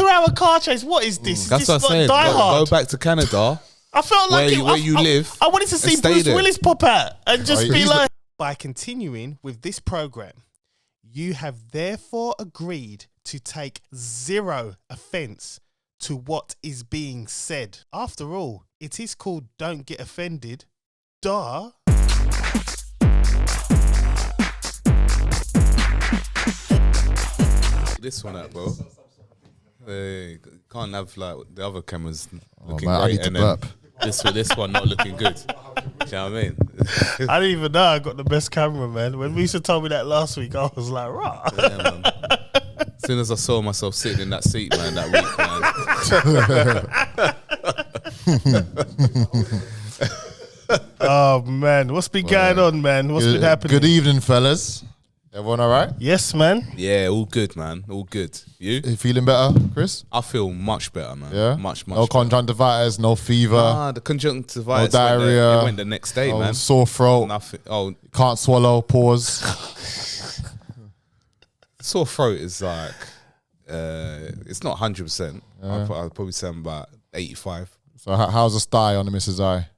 2-hour car chase. What is this? That's what I'm saying. Go back to Canada. I felt like where you live. I wanted to see Bruce Willis pop out and just be like. By continuing with this program, you have therefore agreed to take zero offense to what is being said. After all, it is called Don't Get Offended. Duh. This one out, bro. Can't have like the other cameras looking man, great I need to and burp. then this one not looking good. Do you know what I mean? I didn't even know I got the best camera, man. When Musa told me that last week, I was like, rah. Yeah, man. As soon as I saw myself sitting in that seat, man, that week, man. Oh, man. What's been going on, man? What's been happening? Good evening, fellas. Everyone all right? Yes, man. Yeah, all good, man. All good. You feeling better, Chris? I feel much better, man. Yeah? Much No conjunctivitis, no fever. Nah, the conjunctivitis no diarrhea. it went the next day, man. Sore throat. Nothing. Can't swallow, pause. Sore throat is like, it's not 100%. I'll probably say I'm about 85. So how's the sty on the Mrs. I?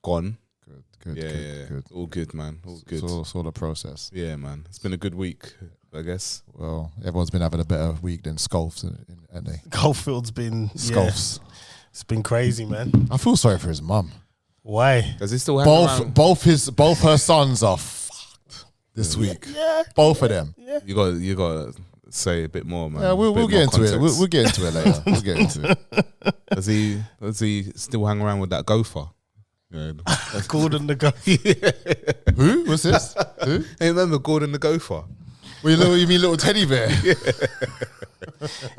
Gone. Good. Good. All good, man. All good. Saw the process. Yeah, man. It's been a good week, I guess. Well, everyone's been having a better week than Schofield, haven't they? Goldfield's been Schofield. It's been crazy, man. I feel sorry for his mum. Why? Does he still have both her sons are fucked this week. Yeah. Both of them. Yeah. You got to say a bit more, man. Yeah, we'll get into it. We'll get into it later. We'll get into it. Does he still hang around with that gopher? Yeah. Gordon the Gopher. Who? What's this? Who? Hey, remember Gordon the Gopher? You mean little teddy bear? Yeah.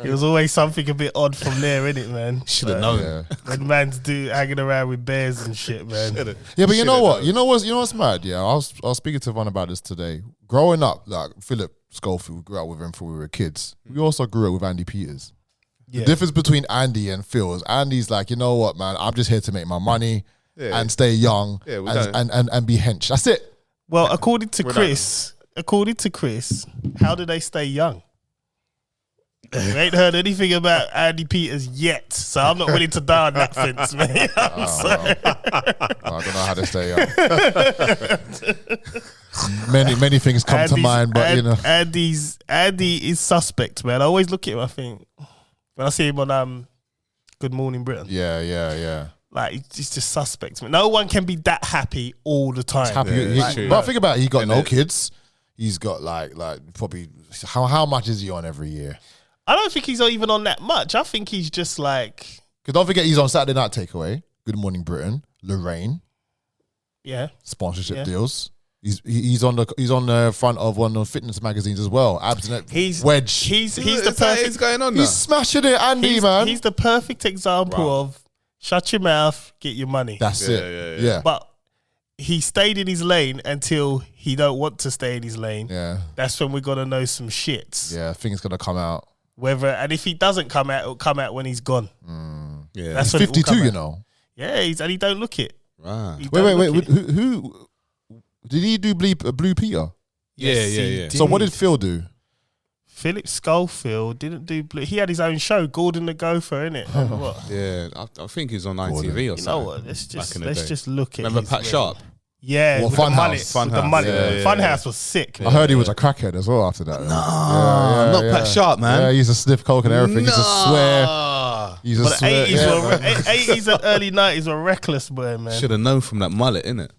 It was always something a bit odd from there, innit, man? Should have known. Yeah. When man's hanging around with bears and shit, man. Yeah, but you know what? You know what's mad? Yeah, I was speaking to one about this today. Growing up, like Philip Schofield, we grew up with him before we were kids. We also grew up with Andy Peters. Yeah. The difference between Andy and Phil is Andy's like, you know what, man? I'm just here to make my money. Yeah. And stay young and be hench. That's it. Well, according to Chris, how do they stay young? You ain't heard anything about Andy Peters yet, so I'm not willing to die on that fence, man. I'm sorry. I don't know how to stay young. Many things come to mind, but you know, Andy is suspect, man. I always look at him. I think when I see him on Good Morning Britain. Yeah. Like, he's just suspect, man. No one can be that happy all the time. But think about it, he got no kids. He's got like probably how much is he on every year? I don't think he's even on that much. I think he's just like. Because don't forget, he's on Saturday Night Takeaway, Good Morning Britain, Lorraine. Yeah. Sponsorship deals. He's on the front of one of the fitness magazines as well. Wedge. He's the perfect. Going on now? He's smashing it, Andy, man. He's the perfect example of. Shut your mouth, get your money. That's it. Yeah. But he stayed in his lane until he don't want to stay in his lane. Yeah. That's when we're gonna know some shits. Yeah, I think it's gonna come out. And if he doesn't come out, it'll come out when he's gone. Yeah. That's he's 52, you know. Yeah, and he don't look it. Right. Wait. Who did he do Blue Peter? Yes, Yeah. So what did Phil do? Philip Schofield didn't do Blue. He had his own show, Gordon the Gopher, innit? What? Yeah, I think he's on ITV or something. You know what? Let's just look at. Remember Pat Sharp? Yeah, well, with the mullet. Funhouse. Funhouse was sick. I heard he was a crackhead as well after that. Not Pat Sharp, man. Yeah, he used to sniff coke and everything. He used to swear. But the 80s and early 90s were reckless, boy, man. Should have known from that mullet, innit?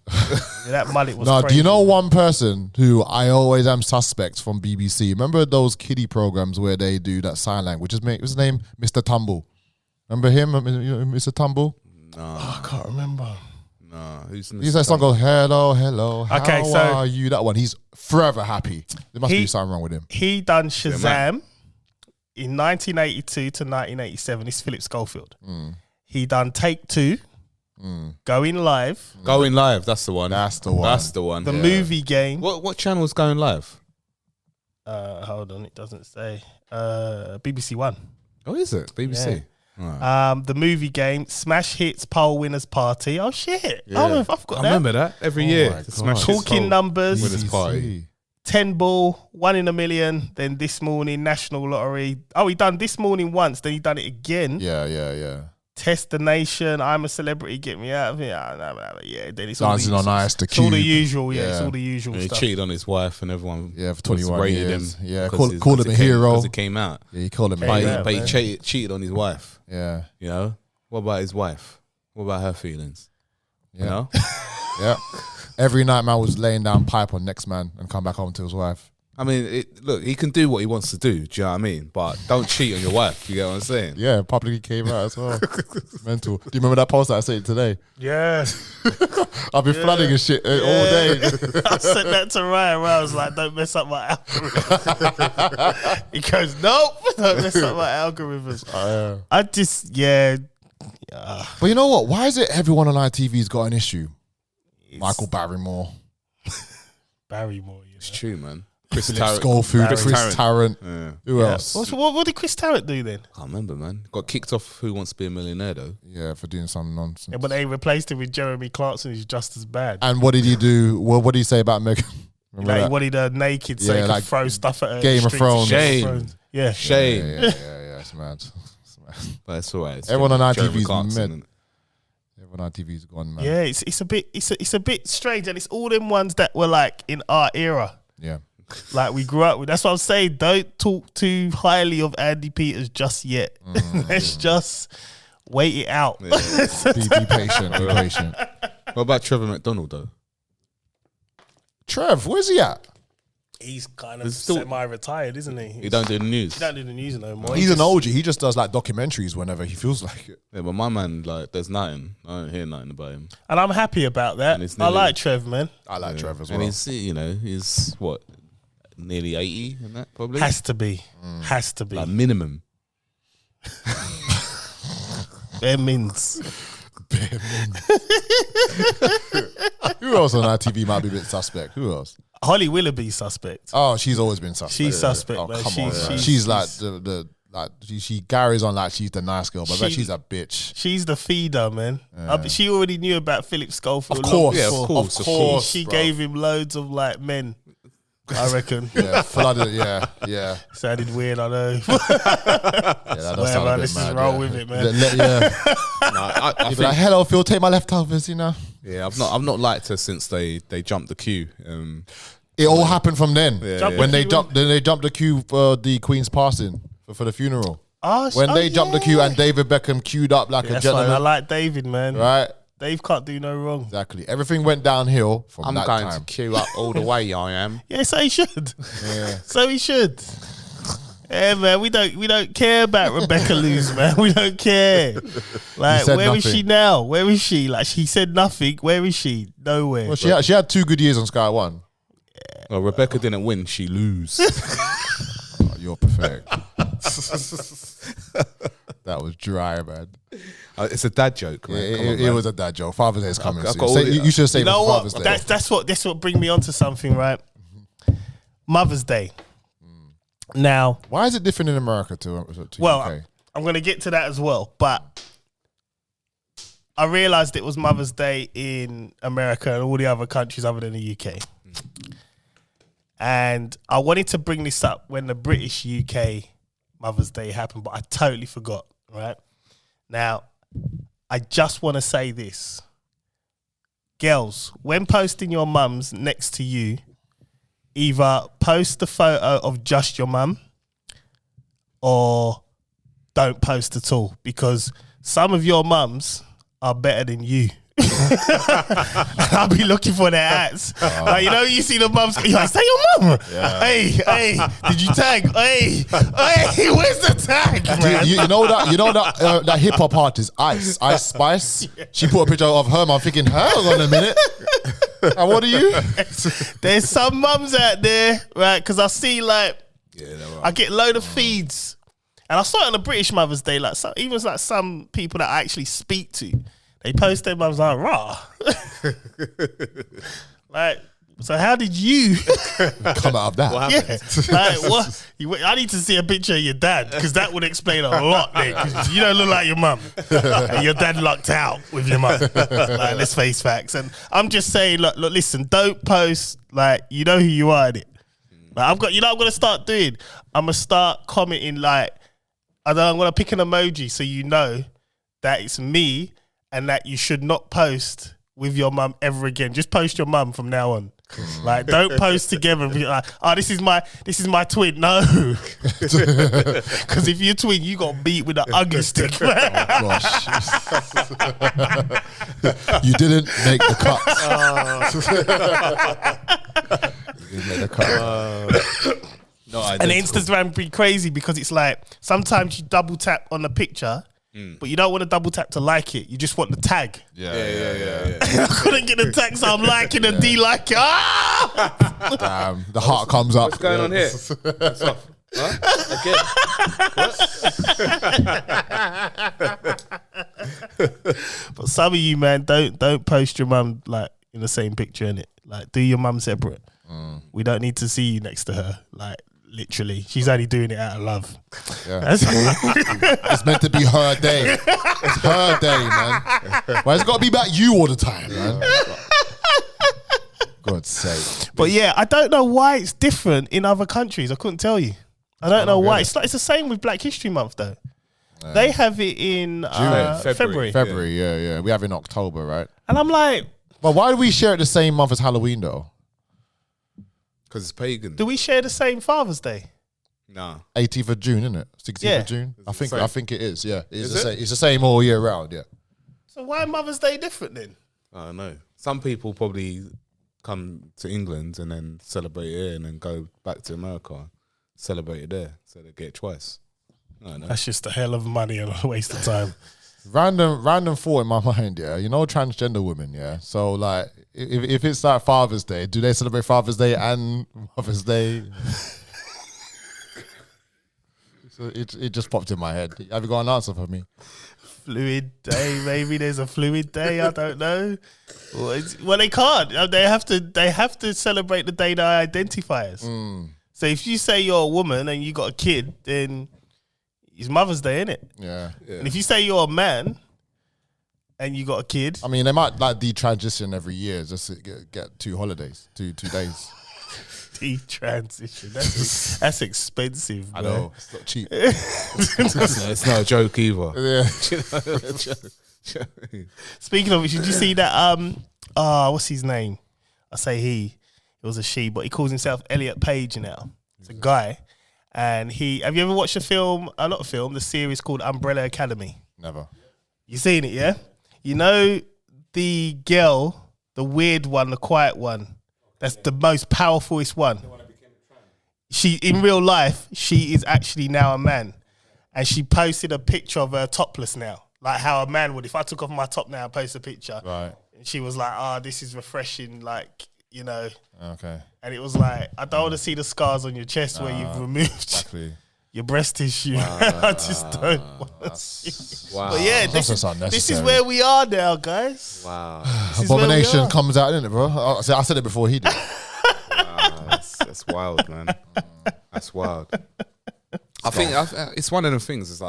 That mullet was No, crazy. do you know one person who I always am suspect from BBC? Remember those kiddie programs where they do that sign language? What's his name? Mr. Tumble. Remember him, Mr. Tumble? No. I can't remember. No, who's He's that song goes, hello, how are you? That one, he's forever happy. There must be something wrong with him. He done Shazam in 1982 to 1987. It's Philip Schofield. He done Take Two, Going Live. Going Live, that's the one. That's the one. The Movie Game. What channel is Going Live? Hold on, it doesn't say. BBC One. Oh, is it? BBC. Yeah. Right. The Movie Game, Smash Hits, Poll Winners Party. Oh shit! Yeah. I've got that. I remember that every year. Talking Numbers, Winners Party. 10 ball, 1 in a million. Then this morning, national lottery. Oh, he done this morning once. Then he done it again. Yeah. Test the Nation. I'm a celebrity. Get me out of here. Yeah. Then it's all Dancing on Ice, the it's all the Cube. usual. Yeah, it's all the usual He stuff. cheated on his wife and everyone. Yeah, for 21 rated years. him. Yeah, because call him a hero. Because it came out. Yeah, he called him a But, hero. he cheated on his wife. Yeah. You know? What about his wife? What about her feelings? You know? Yeah. Every night, man was laying down pipe on next man and come back home to his wife. I mean, look, he can do what he wants to do. Do you know what I mean? But don't cheat on your wife. You get what I'm saying? Yeah, publicly came out as well. Mental. Do you remember that post that I sent today? Yeah. I've been flooding his shit all day. I sent that to Ryan where I was like, don't mess up my algorithm. He goes, nope, don't mess up my algorithms. I just, But you know what? Why is it everyone on ITV's got an issue? Michael Barrymore. Barrymore, It's true, man. Chris Schofield, Chris Tarrant. Yeah. Who else? What did Chris Tarrant do then? I can't remember, man. Got kicked off Who Wants to Be a Millionaire, though. Yeah, for doing some nonsense. Yeah, but they replaced him with Jeremy Clarkson, who's just as bad. And what did he do? What did he say about Meghan? Like, he wanted her naked so he could throw stuff at her. Game of Thrones. Shame. Yeah. Shame. Yeah, it's mad. But it's all right. Everyone on Jeremy ITV's Clarkson, mad. Everyone on ITV's gone, man. Yeah, it's a bit strange, and it's all them ones that were like in our era. Yeah. Like we grew up with. That's what I'm saying. Don't talk too highly of Andy Peters just yet. Let's just wait it out. Be patient. Be patient. What about Trevor McDonald, though? Trev, where's he at? He's kind of There's still- semi-retired, isn't he? He don't do the news. He don't do the news no more. He's an OG. He just does like documentaries whenever he feels like it. Yeah, but my man, like, there's nothing. I don't hear nothing about him. And I'm happy about that. And it's I nearly- like Trev, man. I like Trev as well. And he's, he's what, nearly 80 and that probably? Has to be. Has to be. Like minimum. Bare mins. Who else on ITV might be a bit suspect? Who else? Holly Willoughby suspect. Oh, she's always been suspect. She's suspect, Oh, man. come on. She's like she carries on like she's the nice girl, but I bet she's a bitch. She's the feeder, man. She already knew about Philip Schofield. Of course, Yeah, long of before. course. She bro. gave him loads of like men. I reckon. Yeah, flooded. Yeah. Sounded weird, I know. Yeah, that does sound a Whatever, bit let's just mad, roll yeah. with it, man. Yeah. I He'd be think, like, hello, Phil, take my leftovers, you know. yeah, I've not liked her since they jumped the queue. It all happened from then. Jump When the they queue. jumped the queue for the Queen's passing for the funeral. When they jumped the queue and David Beckham queued up like a That's why I gentleman. like David, man. Right? Dave can't do no wrong. Exactly. Everything went downhill from I'm that going time. to queue up all the way, I am. Yeah, so he should. Yeah. So he should. Yeah, man, we don't care about Rebecca Luz, man. We don't care. Like, said where is nothing. she now? Where is she? Like, she said nothing. Where is she? Nowhere. Well, she had 2 good years on Sky One. Well, Rebecca didn't win, she lose. Oh, you're perfect. That was dry, man. It's a dad joke, man. Come on, It man. was a dad joke. Father's Day is coming I've soon. got all Say- the- you should say You know what? Father's Day. That's what bring me onto something, right? Mother's Day. Now, Why is it different in America to well, UK? I'm going to get to that as well, but I realized it was Mother's Day in America and all the other countries other than the UK. And I wanted to bring this up when the British UK Mother's Day happened, but I totally forgot, right? Now, I just want to say this. Girls, when posting your mums next to you, either post a photo of just your mum or don't post at all, because some of your mums are better than you. I'll be looking for their hats. Like, you see the mums, you're like, is that your mum? Hey, did you tag? Hey, where's the tag, man? You know that hip hop artist Ice Spice. She put a picture of her. I'm thinking, hang on a minute. And what are you? There's some mums out there, right? Because I see like, Yeah, they're right. I get load of feeds, and I saw it on the British Mother's Day. Like, even like some people that I actually speak to, they post their mums like, rah. Like, so how did you? Come out of that. Yeah, like what? I need to see a picture of your dad, because that would explain a lot. Because you don't look like your mum, and your dad lucked out with your mum. Like, let's face facts. And I'm just saying, look, listen, don't post like you know who you are, innit? Like I've got, you know, what I'm gonna start doing. I'm gonna start commenting like, I'm gonna pick an emoji so you know that it's me and that you should not post with your mum ever again. Just post your mum from now on. Like, don't post together and be like, oh, this is my twin. No. Because if you're twin, you got beat with an ugly stick. Oh, gosh. You didn't make the cut. You didn't make the cut. No, and Instagram be crazy because it's like, sometimes you double tap on the picture, but you don't want to double tap to like it. You just want the tag. Yeah. I couldn't get the tag, so I'm liking and de-liking. Ah! Damn, the heart comes up. What's going on here? What's up? Huh? Again? But some of you, man, don't post your mum like in the same picture, innit? Like, do your mum separate. We don't need to see you next to her. Like, literally, she's only doing it out of love. Yeah. It's meant to be her day. It's her day, man. Why it's got to be about you all the time, man? God's sake. But yeah, I don't know why it's different in other countries. I couldn't tell you. I don't know why. It's the same with Black History Month though. They have it in February. February, yeah. We have it in October, right? And I'm like, but why do we share it the same month as Halloween though? Because it's pagan. do we share the same Father's Day? Nah. 18th of June, isn't it? 16th Yeah. of June. I think it is. Yeah, Is it's the same all year round. Yeah. So why Mother's Day different then? I don't know. Some people probably come to England and then celebrate it here and then go back to America, celebrate it there, so they get it twice. I don't know. That's just a hell of money and a waste of time. Random thought in my mind, yeah. You know, transgender women, yeah. So like, if it's like Father's Day, do they celebrate Father's Day and Mother's Day? So it just popped in my head. Have you got an answer for me? Fluid day, maybe there's a fluid day. I don't know. Well, they can't. They have to celebrate the day they identify as. So if you say you're a woman and you got a kid, then it's Mother's Day, innit? Yeah. And if you say you're a man and you got a kid, I mean, they might like detransition every year just to get 2 holidays, 2 days. detransition. That's expensive, bro. I know, it's not cheap. It's not a joke either. Yeah. Speaking of which, did you see that? What's his name? I say he. It was a she, but he calls himself Elliot Page now. It's a guy, and have you ever watched a film? Not a film, the series called Umbrella Academy. Never. You seen it, yeah? You know the girl, the weird one, the quiet one. That's the most powerfulest one. She, in real life, she is actually now a man, and she posted a picture of her topless now, like how a man would. If I took off my top now and post a picture, Right. and she was like, this is refreshing, like, you know. Okay. And it was like, I don't want to see the scars on your chest where you've removed Exactly. your breast tissue. I just don't want to see. Wow. But yeah, That's just this unnecessary. is where we are now, guys. Wow. This is where we Abomination are. comes out, innit, bro? I said it before he did. That's wild, man. That's wild. I think it's one of the things. It's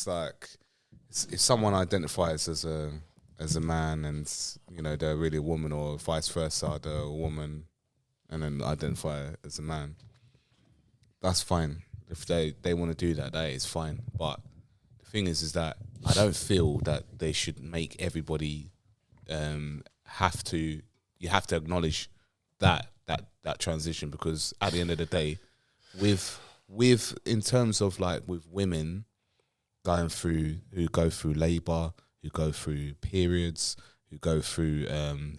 like if someone identifies as a man and you know they're really a woman, or vice versa, they're a woman and then identify as a man. That's fine. If they want to do that, that is fine. But the thing is that I don't feel that they should make everybody have to. You have to acknowledge that transition, because at the end of the day, with in terms of like with women who go through labor, who go through periods, who go through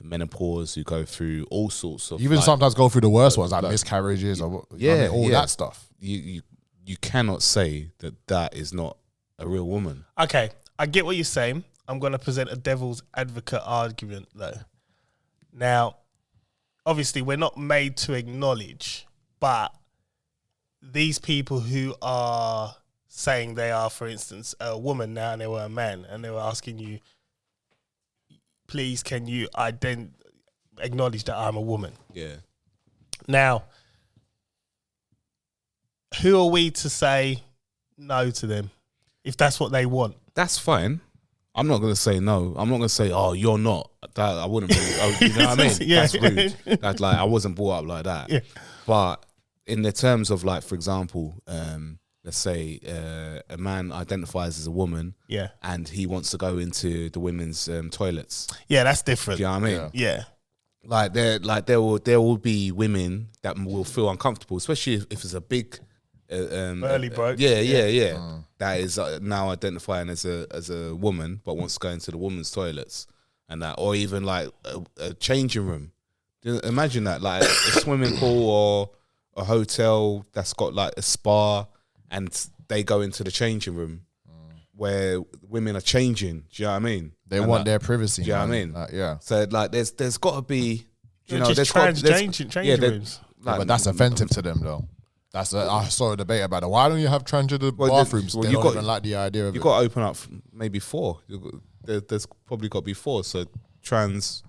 menopause, who go through all sorts of Even like, sometimes go through the worst ones, like miscarriages or all that stuff. You cannot say that is not a real woman. Okay, I get what you're saying. I'm going to present a devil's advocate argument, though. Now, obviously, we're not made to acknowledge, but these people who are saying they are, for instance, a woman now and they were a man, and they were asking you, please, can you acknowledge that I'm a woman? Yeah. Now, who are we to say no to them if that's what they want? That's fine. I'm not going to say no. I'm not going to say, oh, you're not. That I wouldn't be. You know what I mean? Yeah. That's rude. That's like, I wasn't brought up like that. Yeah. But in the terms of like, for example, let's say a man identifies as a woman, Yeah. and he wants to go into the women's toilets. Yeah, that's different. Do you know what I mean? Yeah. There will be women that will feel uncomfortable, especially if it's a big Burly bloke. Yeah. That is now identifying as a woman, but wants to go into the women's toilets and that, or even like a changing room. Imagine that, like a swimming pool or a hotel that's got like a spa, and they go into the changing room where women are changing. Do you know what I mean? They want their privacy. Do you know what I mean? Yeah. So like, there's got to be, just changing rooms. Like, But that's offensive to them, though. I saw a debate about it. Why don't you have transgender bathrooms? They don't even like the idea of it. You've got to open up maybe 4. There's probably got to be 4. So trans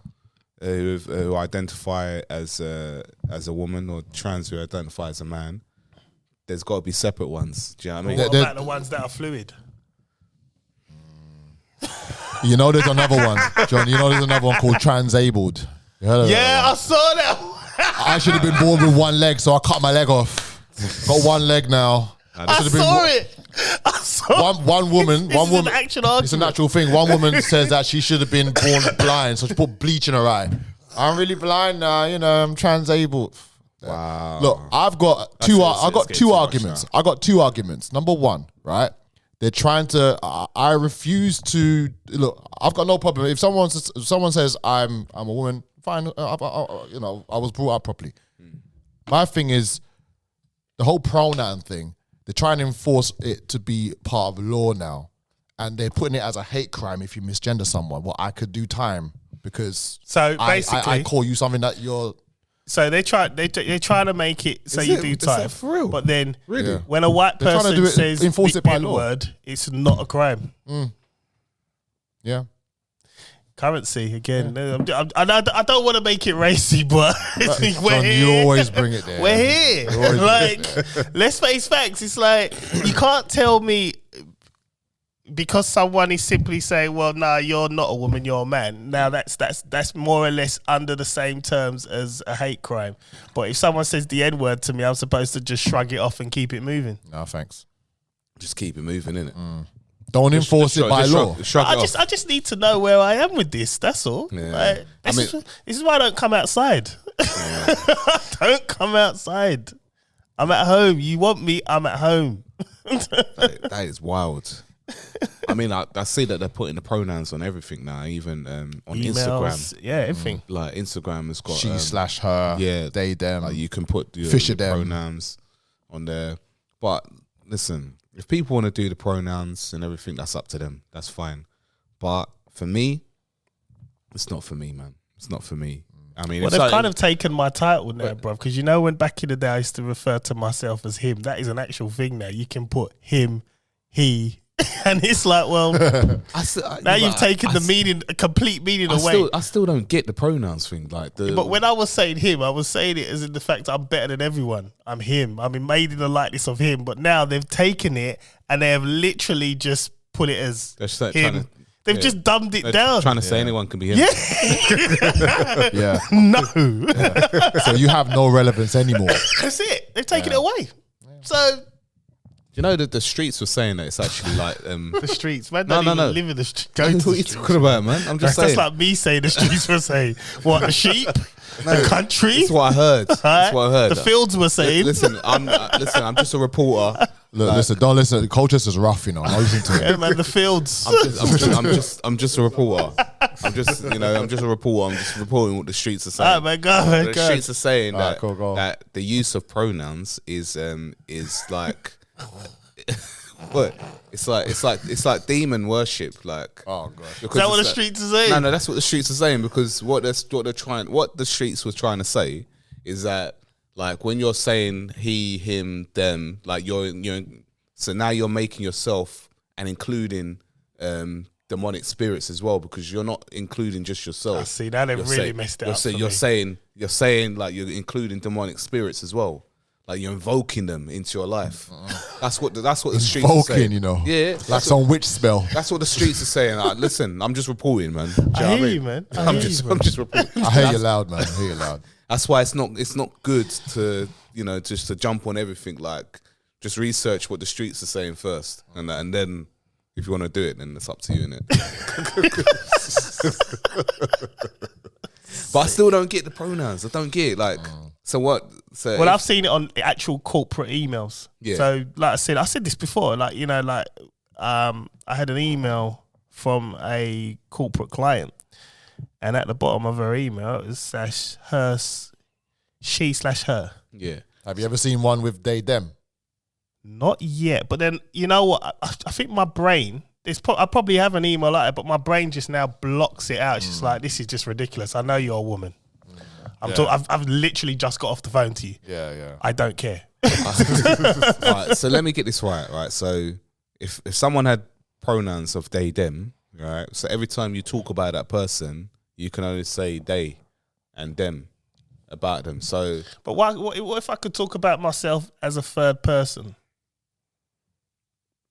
who identify as a woman, or trans who identify as a man, there's got to be separate ones. Do you know what I mean? What about the ones that are fluid? You know, there's another one, John. You know, there's another one called transabled. You heard of that one? I saw that. I should have been born with one leg, so I cut my leg off. Got one leg now. I saw it. One woman. This is an actual argument. It's an actual thing. One woman says that she should have been born blind, so she put bleach in her eye. I'm really blind now. I'm transabled. Wow. Look, I've got two arguments. I got 2 arguments. Number one, right? They're trying to. I refuse to look. I've got no problem if someone says I'm a woman. Fine. I was brought up properly. My thing is the whole pronoun thing. They're trying to enforce it to be part of law now, and they're putting it as a hate crime if you misgender someone. Well, I could do time because basically I call you something that you're. So they're trying to make it so you do time. Is that for real? But then Really? when a white They're trying to person do it, says enforce the it by N law. word, it's not a crime. Yeah. Currency again. I don't want to make it racy, but we're John, here. you always bring it there. We're here. Like, let's face facts. It's like you can't tell me because someone is simply saying, "Well, nah, you're not a woman, you're a man." Now that's more or less under the same terms as a hate crime. But if someone says the N word to me, I'm supposed to just shrug it off and keep it moving. No, thanks. Just keep it moving, innit? Don't enforce it by law. I just need to know where I am with this. That's all. Yeah. Like, this is why I don't come outside. Don't come outside. I'm at home. You want me? I'm at home. That is wild. I mean, I see that they're putting the pronouns on everything now, even on Emails, Instagram. yeah, everything. Like Instagram has got She/her. yeah, They them. like you can put your Fisher them. pronouns on there. But listen, if people want to do the pronouns and everything, that's up to them. That's fine. But for me, it's not for me, man. It's not for me. I mean, Well, they've kind of taken my title now, bro. Because when back in the day I used to refer to myself as him, that is an actual thing now. You can put him, he, and it's like, well, now you've taken the meaning, a complete meaning away. I still don't get the pronouns thing. Like But when I was saying him, I was saying it as in the fact I'm better than everyone. I'm him. I'm made in the likeness of him. But now they've taken it and they have literally just put it as him. They've just dumbed it down. Trying to say anyone can be him. Yeah. Yeah. No. So you have no relevance anymore. That's it. They've taken it away. So You know that the streets were saying that it's actually like the streets, man. No. Live in the streets. Go to what the are you streets. talking about, man? I'm just saying. That's like me saying the streets were saying what the sheep, the country. That's what I heard. That's what I heard. The fields were saying. Listen, I'm just a reporter. Look, listen, don't listen. Colchester's rough, Don't listen to Yeah, it. man, the fields. I'm just a reporter. I'm just a reporter. I'm just reporting what the streets are saying. All right, man, go. The streets are saying All right, that go. that the use of pronouns is like what? It's like demon worship. Like, Oh god. Is that what the streets are saying? No, that's what the streets are saying, because what the streets were trying to say is that, like, when you're saying he, him, them, like you're so now you're making yourself and including demonic spirits as well, because you're not including just yourself. I see, now they've really messed it up for You're me. saying like you're including demonic spirits as well. Like you're invoking them into your life. That's what the streets are saying. Invoking, Yeah, Like some witch spell. that's what the streets are saying. Like, listen, I'm just reporting, man. Do you know I what hear mean? you, man. I'm just reporting. I hear you loud, man. I hear you loud. That's why it's not good to just to jump on everything. Like, just research what the streets are saying first, and then if you want to do it, then it's up to you, innit? But I still don't get the pronouns. I don't get it. Like, so what? So Well, I've seen it on actual corporate emails. Yeah. So, like I said this before. Like, I had an email from a corporate client, and at the bottom of her email it was she/her. Yeah. Have you ever seen one with they them? Not yet, but then you know what? I think my brain. I probably have an email like that, but my brain just now blocks it out. It's just like, this is just ridiculous. I know you're a woman. I've literally just got off the phone to you. Yeah. I don't care. Right, so let me get this right. So if someone had pronouns of they them, right? So every time you talk about that person, you can only say they and them about them. So, But what if I could talk about myself as a third person?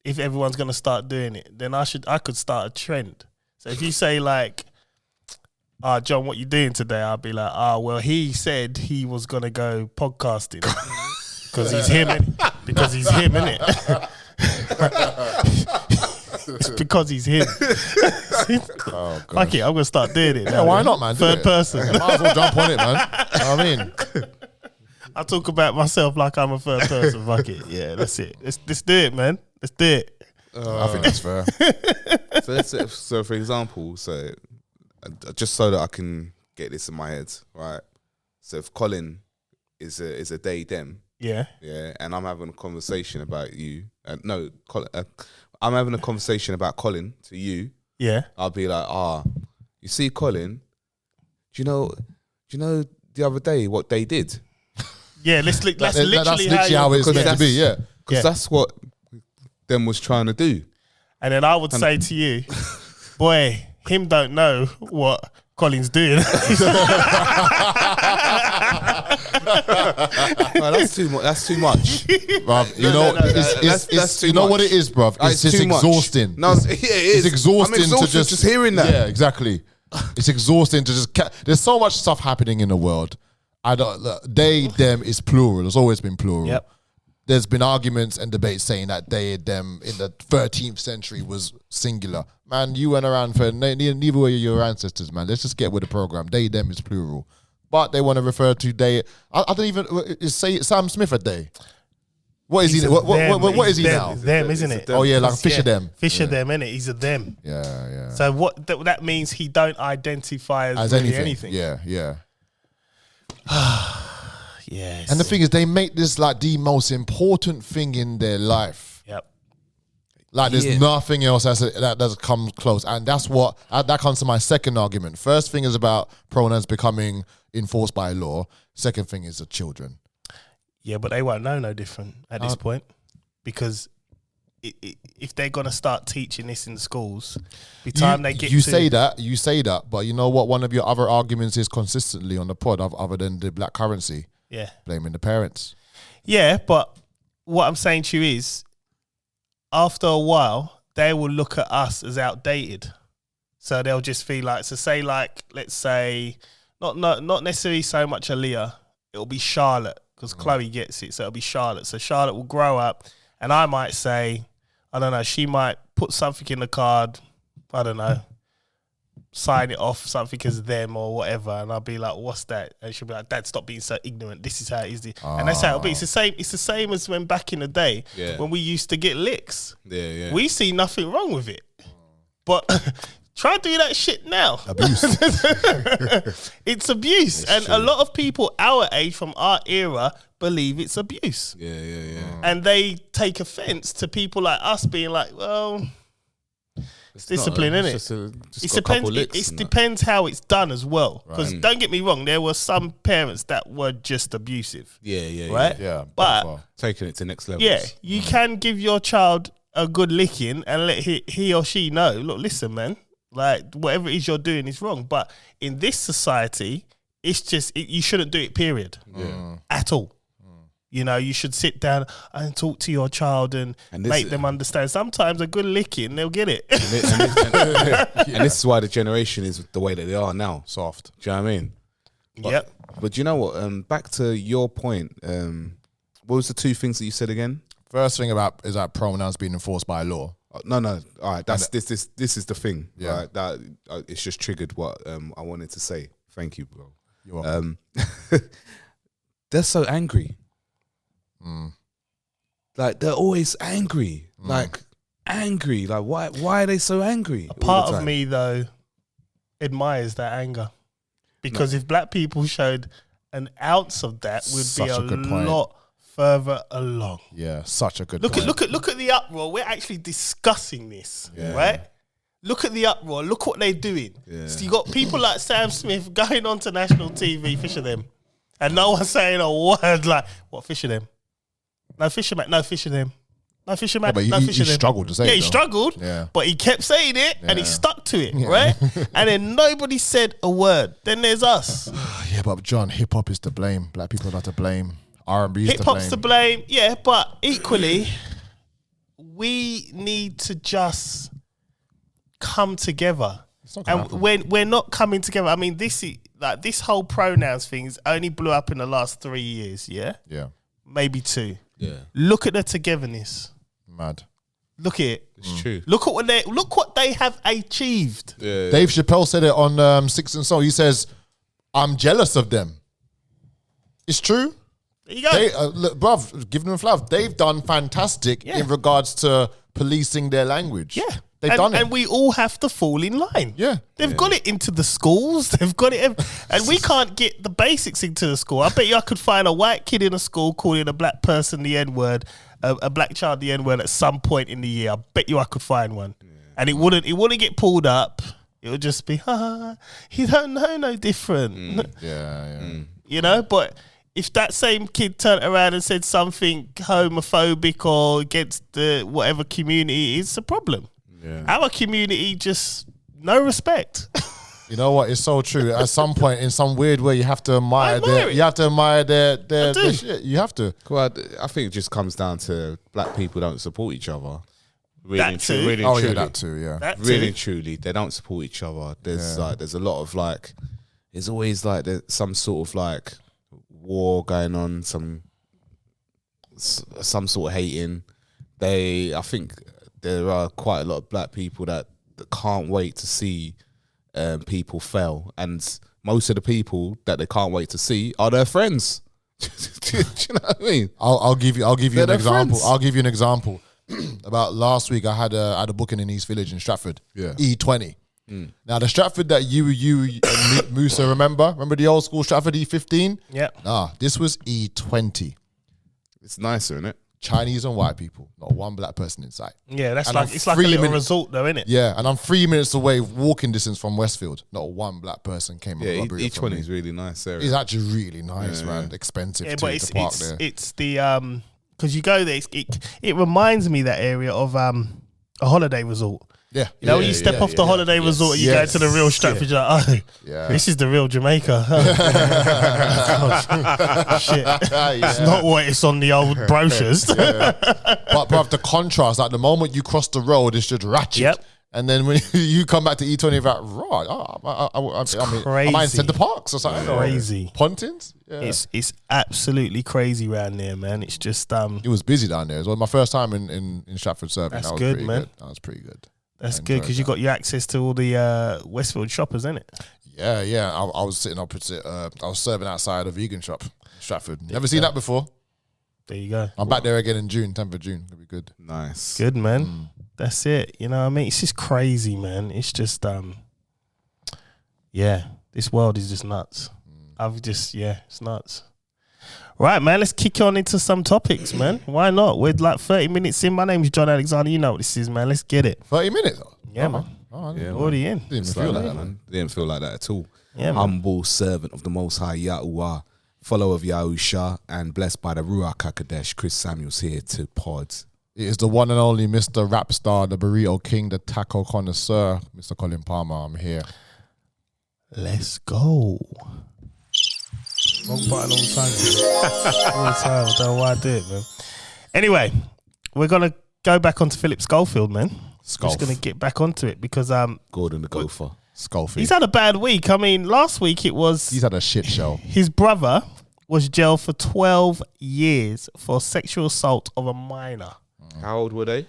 If everyone's gonna start doing it, then I could start a trend. So if you say like, John, what you doing today? I'll be like, well, he said he was gonna go podcasting because he's him, because he's him, innit? It's because he's him. Oh, God. Fuck it, I'm gonna start doing it. Yeah, now, why man. not, man? Do Third it. person. Might as well jump on it, man. You know what I mean? I talk about myself like I'm a third person. Fuck it. Yeah, that's it. Let's do it, man. Let's do it. I think that's fair. so for example, just so that I can get this in my head, right? So if Colin is a they them, Yeah. and I'm having a conversation about you, Colin, I'm having a conversation about Colin to you. Yeah. I'll be like, you see, Colin, do you know the other day what they did? Yeah, that's literally how it's meant to be, yeah. Because that's what them was trying to do. And then I would say to you, boy, him don't know what Colin's doing. No, that's too much. That's too much. Bruv, That's too you know much. what it is, bruv? It's just too much. exhausting. No, it is. It's exhausting I'm exhausted to just hearing that. Yeah, exactly. It's exhausting to just. There's so much stuff happening in the world. They, them is plural. It's always been plural. Yep. There's been arguments and debates saying that they, them in the 13th century was singular. Man, you went around for neither were your ancestors, man. Let's just get with the program. They, them is plural. But they want to refer to they. I don't even say Sam Smith a they. What is he? What is he now? Them, isn't it? Oh yeah, like Fisher them. Fisher them, innit? He's a them. Yeah. So what that means, he don't identify as really anything. Yeah. Yes. And the thing is, they make this like the most important thing in their life. Yep. Like there's nothing else that does come close. And that's what, that comes to my second argument. First thing is about pronouns becoming enforced by law. Second thing is the children. Yeah, but they won't know no different at this point, because if they're going to start teaching this in the schools, by the time they get you say that, but you know what one of your other arguments is consistently on the pod, other than the black currency? Yeah. Blaming the parents. Yeah, but what I'm saying to you is, after a while, they will look at us as outdated. So they'll just feel like, so say like, let's say, not necessarily so much Aaliyah, it'll be Charlotte, because Chloe gets it, so it'll be Charlotte. So Charlotte will grow up, and I might say, I don't know, she might put something in the card, I don't know, sign it off, something as them or whatever, and I'll be like, what's that? And she'll be like, Dad, stop being so ignorant, this is how it is. And that's how it'll be. It's the same as when back in the day, when we used to get licks. Yeah. We see nothing wrong with it. But try to do that shit now. Abuse. It's abuse. It's and true. a lot of people our age, from our era, believe it's abuse. Yeah. And they take offense to people like us being like, well, it's discipline, innit? It depends how it's done as well. Because don't get me wrong, there were some parents that were just abusive. Yeah. Right? Yeah. But Taking it to next level. yeah, you can give your child a good licking and let he or she know, look, listen, man, like whatever it is you're doing is wrong. But in this society, it's just, you shouldn't do it, period. At all. You know, you should sit down and talk to your child and make them understand. Sometimes a good licking, they'll get it. And this is why the generation is the way that they are now. Soft. Do you know what I mean? Yep. But you know what? Back to your point. What was the two things that you said again? First thing is that pronouns being enforced by law. No. All right, this is the thing. Yeah. Right? That it's just triggered what I wanted to say. Thank you, bro. You're welcome. They're so angry. Like they're always angry. Like angry. Like why are they so angry? A part of me though admires that anger, because if black people showed an ounce of that, we'd Such be a good point. lot further along. Yeah, such a good Look point. at the uproar. We're actually discussing this, right? Look at the uproar. Look what they're doing. Yeah. So you got people like Sam Smith going on to national TV, fish of them, and no one saying a word like, "What fish of them? No fisherman. No fish of them. No fisherman. but no he fish of them." struggled to say it, Yeah, he though. struggled. Yeah. But he kept saying it, and he Yeah. stuck to it, right? And then nobody said a word. Then there's us. Yeah, but John, hip hop is to blame. Black people are to blame. R&B is Hip hop's to blame, yeah, but equally, we need to just come together. not gonna And happen. when we're not coming together, I mean, this whole pronouns things only blew up in the last 3 years, yeah, Yeah, maybe 2. Yeah, Look at the togetherness. mad. Look at it. it's true. Look what they have achieved. Yeah. Dave Chappelle said it on Six and Soul. He says, "I'm jealous of them." It's true. There you go. Look, bruv, give them a flav. They've done fantastic Yeah. in regards to policing their language. Yeah. They've done it. And we all have to fall in line. Yeah. They've got it into the schools. They've got it. And we can't get the basics into the school. I bet you I could find a white kid in a school calling a black person the N-word, a black child the N-word at some point in the year. I bet you I could find one. Yeah. And it wouldn't get pulled up. It would just be, he don't know no different. Yeah. You know, but if that same kid turned around and said something homophobic or against the whatever community, it's a problem. Yeah. Our community just no respect. You know what? It's so true. At some point, in some weird way, you have to admire admire it. You have to admire their do. shit. You have to. Well, I think it just comes down to black people don't support each other. Really, That and too. truly, really, Oh and yeah, truly. that too. Yeah. That Really too. and truly, they don't support each other. There's there's a lot of like, there's always like some sort of like war going on, some sort of hating. I think there are quite a lot of black people that can't wait to see people fail, and most of the people that they can't wait to see are their friends. Do you know what I mean? I'll give you They're an their example. friends. I'll give you an example. About last week, I had a booking in East Village in Stratford. Yeah. E20. Now the Stratford that you and Musa remember the old school Stratford E15? Yeah. Nah, this was E20. It's nicer, isn't it? Chinese and white people, not one black person in sight. Yeah, that's And like I'm it's like a 3 little minutes- resort though, isn't it? Yeah, and I'm 3 minutes away, walking distance from Westfield. Not one black person came. Yeah, and each one is really nice area. It's actually really nice, man. Expensive Yeah, too, but it's to park there. it's the because you go there, it reminds me that area of a holiday resort. Yeah, You know, when Yeah, you step yeah, off the yeah. holiday resort, and you Yes. go to the real Stratford. You're like, oh, Yeah. this is the real Jamaica. Shit, it's not what it's on the old brochures. But bruv, the contrast, like the moment you cross the road, it's just ratchet. Yep. And then when you come back to E20, you're like, right, I might in Centre Parks or something. or Crazy. Pontins? Yeah. It's absolutely crazy around there, man. It's just It was busy down there. It was my first time in Stratford serving. That's that was good, pretty man. Good. That was pretty good. that's I good enjoyed because you got your access to all the Westfield shoppers, isn't it? Yeah. I was sitting opposite. I was serving outside a vegan shop, in Stratford. Never seen that before. There you go. I'm back there again in June, 10th of June. It'll be good. Nice. Good, man. That's it. You know what I mean? It's just crazy, man. It's just yeah, this world is just nuts. It's nuts. Right, man, let's kick on into some topics, man. Why not? We're like 30 minutes in. My name's John Alexander. You know what this is, man. Let's get it. 30 minutes? Yeah, man. Oh, Yeah, Already in. Didn't even It's feel like that. that, man. Didn't feel like that at all. Yeah, man. Humble servant of the Most High Yahuwah, follower of Yahusha, and blessed by the Ruach HaKodesh. Chris Samuels here to Pods. It is the one and only Mr. Rap Star, the Burrito King, the Taco Connoisseur, Mr. Colin Palmer. I'm here. Let's go. Wrong button all the time. All the time. I don't know why I do it, man. Anyway, we're going to go back onto Philip Schofield, man. Sculf. Just going to get back onto it because Gordon the Gopher. Schofield. He's had a bad week. I mean, last week He's had a shit show. his brother was jailed for 12 years for sexual assault of a minor. How old were they?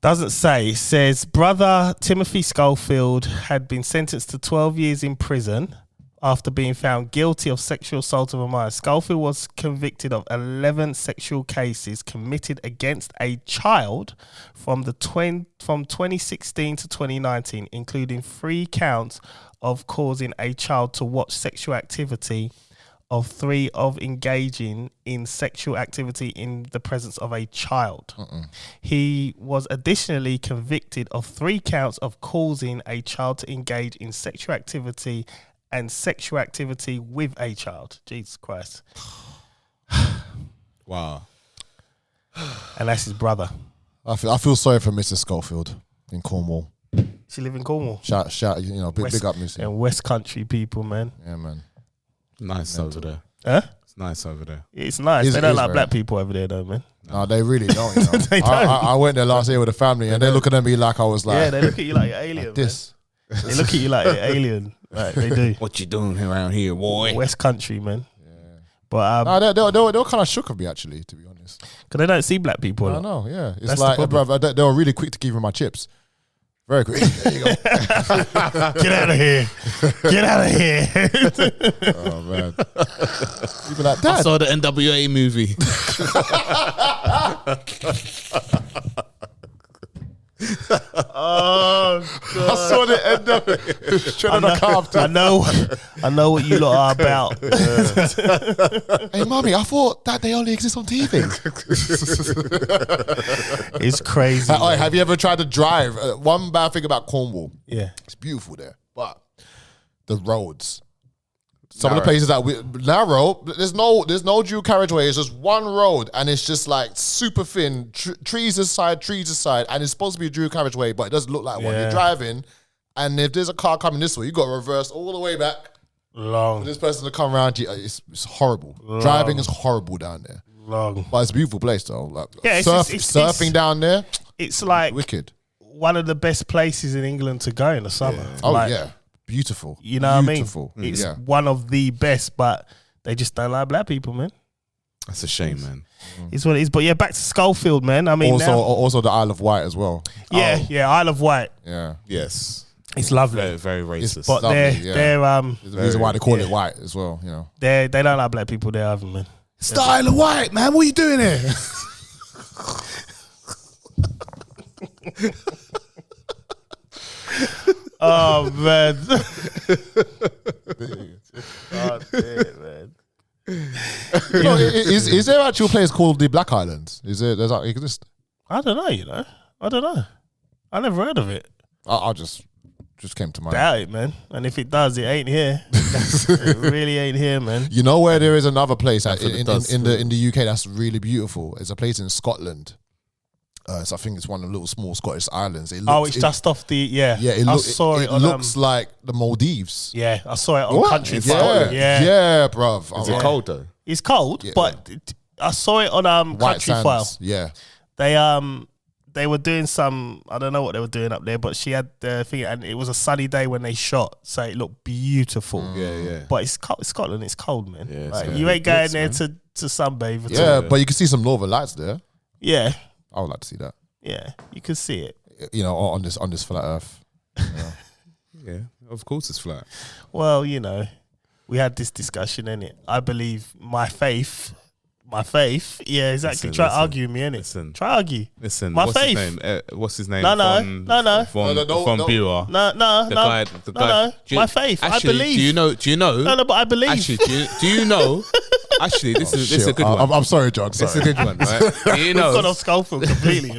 Doesn't say. It says brother Timothy Schofield had been sentenced to 12 years in prison after being found guilty of sexual assault of a minor. Schofield was convicted of 11 sexual cases committed against a child from 2016 to 2019, including 3 counts of causing a child to watch sexual activity, of 3 of engaging in sexual activity in the presence of a child. He was additionally convicted of 3 counts of causing a child to engage in sexual activity and sexual activity with a child. Jesus Christ. Wow. And that's his brother. I feel sorry for Mr. Schofield in Cornwall. She live in Cornwall. Shout, big up, Missy. And West Country people, man. Yeah, man. Nice over there. Huh? It's nice over there. It's nice. It They don't is, like man. black people over there, though, man. No, they really don't. You know? They don't. I went there last year with the family, and they looking at me like I was like, Yeah, they look at you like you're alien. like this. Man. They look at you like you're alien. Like they do. What you doing around here, boy? West Country, man. But No, they were kind of shook of me, actually, to be honest. because they don't see black people. a I lot. know, yeah. It's That's the like, problem. bro, they were really quick to give me my chips. Very quick. There you go. Get out of here. Get out of here. Oh, man. You be like, I Dad. saw the NWA movie. Oh, God. I saw the end of it. Straight on the calf. I know what you lot are about. Hey, mommy, I thought that they only exist on TV. It's crazy. Have you ever tried to drive? One bad thing about Cornwall, Yeah. it's beautiful there, but the roads. Some of the places that narrow, there's no dual carriageway. It's just one road, and it's just like super thin, trees aside, and it's supposed to be a dual carriageway, but it doesn't look like one. Yeah. You're driving, and if there's a car coming this way, you got to reverse all the way back for Long. this person to come around you. It's horrible. Driving is horrible down there, Long. but it's a beautiful place though. Like Yeah, surfing down there, It's like wicked. one of the best places in England to go in the summer. Oh Like, yeah, beautiful. You know Beautiful. what I mean? It's Yeah. one of the best, but they just don't like black people, man. That's a shame, man. It's what it is. But yeah, back to Schofield, man. I mean, Also the Isle of Wight as well. yeah, Isle of Wight. Yeah, Yes. It's lovely. Very, very racist. But lovely, they're there's a reason why they call yeah. it white as well. You know, they don't like black people there either, man. It's the Isle of Wight, man. What are you doing here? Oh man. God damn, man. is there actual place called the Black Islands? Does that exist? I don't know, you know. I don't know. I never heard of it. I just came to mind. Doubt it, man. And if it does, it ain't here. It really ain't here, man. You know where there is another place in it does. the UK that's really beautiful? It's a place in Scotland. So I think it's one of the little small Scottish islands. It's just off the yeah. I saw it. It looks like the Maldives. Yeah, I saw it on Country In File. Scotland? Yeah, bruv. Is it cold though? it's cold, Yeah. but I saw it on White Country File. Sands. Yeah. They were doing some, I don't know what they were doing up there, but she had the thing, and it was a sunny day when they shot, so it looked beautiful. Yeah. But it's Scotland, it's cold, man. Yeah, it's Like, very you ain't going good, there man. to sunbathe. At Yeah, all. but you can see some Northern Lights there. Yeah, I would like to see that. yeah, you can see it. You know, on this flat Earth. Yeah. Of course it's flat. Well, you know, we had this discussion, innit? I believe my faith. Yeah, exactly. Listen, Try listen, argue me, innit? listen. Try argue. Listen, My what's faith. his name? What's his name? No. Von No. Buer. No. The guy. No. Do you- My faith. Actually, I believe. Do you know? No, but I believe. Actually, do you know? Actually, this is a good one. I'm sorry, John. This is Sorry. a good one, right? Do you We've gone know? off Schofield completely.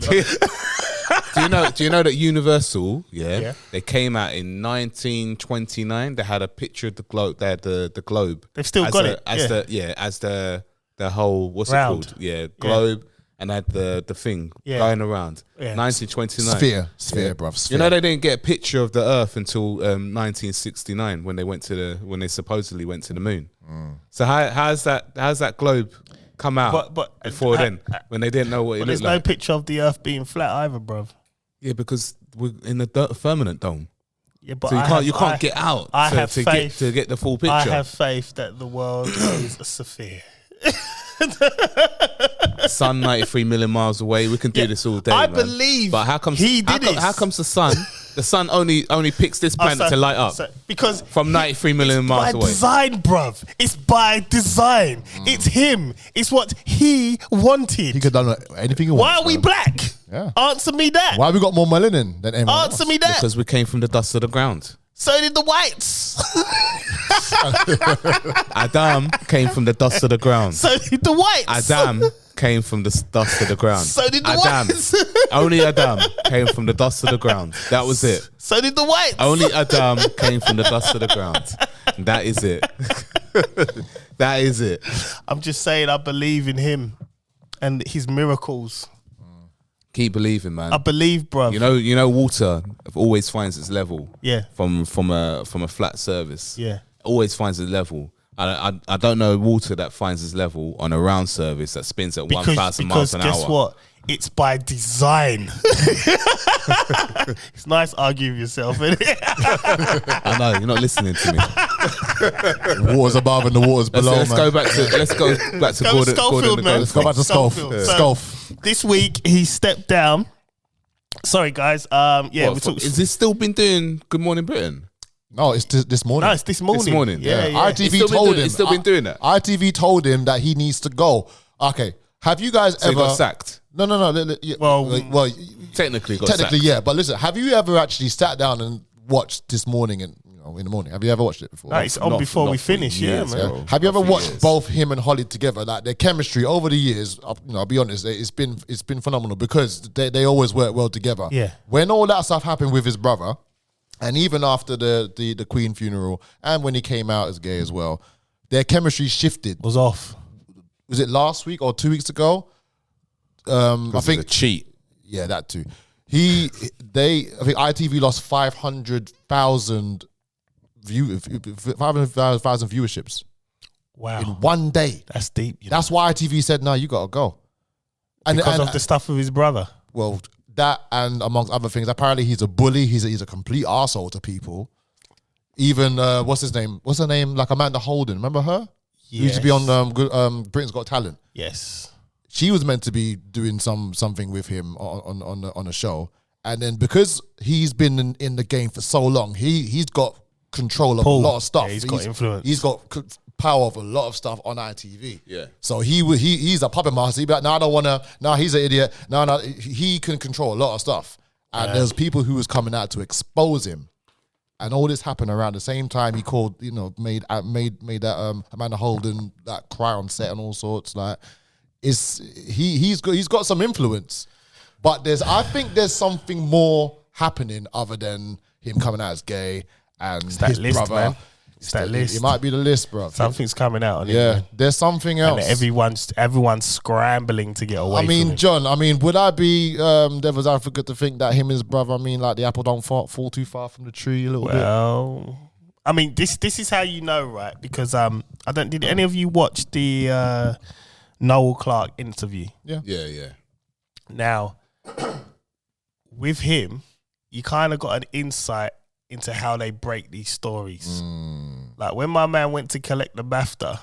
You know? Do you know that Universal? Yeah. They came out in 1929. They had a picture of the globe. They had the globe. They've still as got the- it, as the whole what's Round. it called? Yeah, globe. And had the thing going around. Yeah. 1929. Sphere, bruv. Sphere. You know they didn't get a picture of the Earth until 1969 when they supposedly went to the moon. So how's that globe come out But before then when they didn't know what it But looked there's no like? picture of the Earth being flat either, bruv. Yeah, because we're in the firmament dome. Yeah, but So you can't get out to get the full picture. I have faith that the world is a sphere. Sun 93 million miles away. We can do this all day. I man. believe But how comes he did it? How comes the sun? The sun only picks this planet to light up because from 93 million miles away. By design, bruv. It's by design. It's him. It's what he wanted. He could have done anything he wants. Why are we black? Yeah. Answer me that. Why have we got more melanin than anyone else? Answer me that. Because we came from the dust of the ground. So did the whites. Adam came from the dust of the ground. So did the whites. Adam came from the dust of the ground. So did the Adam. whites. Only Adam came from the dust of the ground. That was it. So did the whites. Only Adam came from the dust of the ground. That is it. That is it. I'm just saying I believe in him and his miracles. Keep believing, man. I believe, bruv. You know, water always finds its level. Yeah. From a flat surface. Yeah. Always finds its level. I don't know water that finds its level on a round surface that spins at 1,000 miles an hour. Because guess what? It's by design. It's nice arguing with yourself, isn't it? I know you're not listening to me. The water's above and the water's below. Let's go back to Gordon. Schofield, man. Let's go back to Schofield. Sculf. This week he stepped down. Sorry, guys. Is this still been doing Good Morning Britain? No, it's this morning. No, it's this morning. This morning, Yeah. ITV told him. He's still been doing that. ITV told him that he needs to go. Okay, have you guys So ever he got sacked? No. Well, Technically, yeah. But listen, have you ever actually sat down and watched This Morning in the morning? Have you ever watched it before? No, it's on before we finish. years, Yeah, man. bro. Have you ever Not for watched years. both him and Holly together? Like their chemistry over the years, I'll be honest, it's been phenomenal because they always work well together. Yeah. When all that stuff happened with his brother, and even after the Queen funeral, and when he came out as gay as well, their chemistry shifted. Was off. Was it last week or 2 weeks ago? I think a cheat. Yeah, that too. I think ITV lost 500,000 viewerships Wow. in one day. That's deep. That's why ITV said, "No, you gotta go." Because of the stuff with his brother. Well, that and amongst other things, apparently he's a bully. He's a complete arsehole to people. Even what's his name? What's her name? Like Amanda Holden. Remember her? Who used to be on Britain's Got Talent. Yes. She was meant to be doing something with him on a show, and then because he's been in the game for so long, he's got control of a lot of stuff. Yeah, he's got influence. He's got power of a lot of stuff on ITV. Yeah. So he's a puppet master. He'd be like, no, I don't want to. No, he's an idiot. No, he can control a lot of stuff. And there's people who was coming out to expose him. And all this happened around the same time he called, made that Amanda Holden that cry on set and all sorts. Like, he's got some influence, but I think there's something more happening other than him coming out as gay and his list, brother. man. It's that list. It might be the list, bro. Something's coming out on it. Yeah, Man. there's something else. And everyone's scrambling to get away from it. John, would I be devil's advocate to think that him and his brother, like the apple don't fall too far from the tree a little bit? Well, this is how you know, right? Because did any of you watch the Noel Clarke interview? Yeah. Now, with him, you kind of got an insight into how they break these stories. Like when my man went to collect the BAFTA,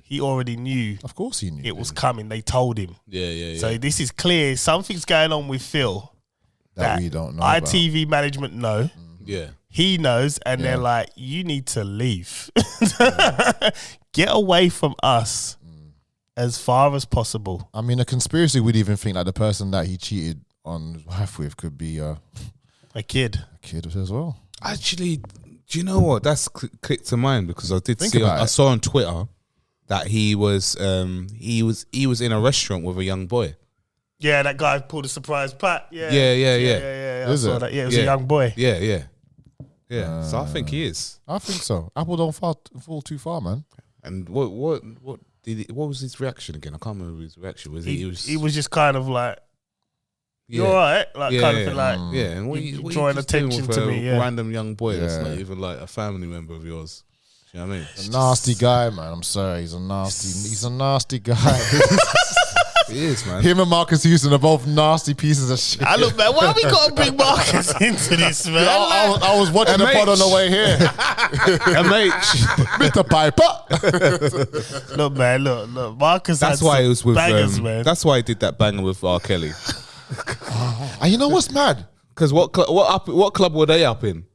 he already knew. Of course he knew. It was coming. They told him. Yeah. So this is clear. Something's going on with Phil that we don't know ITV management know. Yeah. He knows, and they're like, you need to leave. Get away from us as far as possible. A conspiracy would even think that the person that he cheated on his wife with could be a kid as well. Actually, do you know what? That's clicked to mind because I did Think see. about I it. saw on Twitter that he was in a restaurant with a young boy. Yeah, that guy pulled a surprise pat. Yeah. I Is saw it? that. Yeah, it was a young boy. Yeah. So I think he is. I think so. Apple don't fall too far, man. And what was his reaction again? I can't remember his reaction. He was just kind of like, "You all right?" Like kind of thing, like, yeah. And what you you drawing just doing attention with to a me, yeah. random young boy that's Yeah. not even like a family member of yours. You know what I mean? A nasty guy, man. I'm sorry. He's a nasty guy. It is, man. Him and Marcus Houston are both nasty pieces of shit. I look, man, why we got to bring Marcus into this, man? I was watching the pod on the way here. MH. Mr. Piper. Look, man, look. Marcus. That's had why some it was with. bangers, man. That's why he did that banger with R. Kelly. And you know what's mad? Because what club were they up in?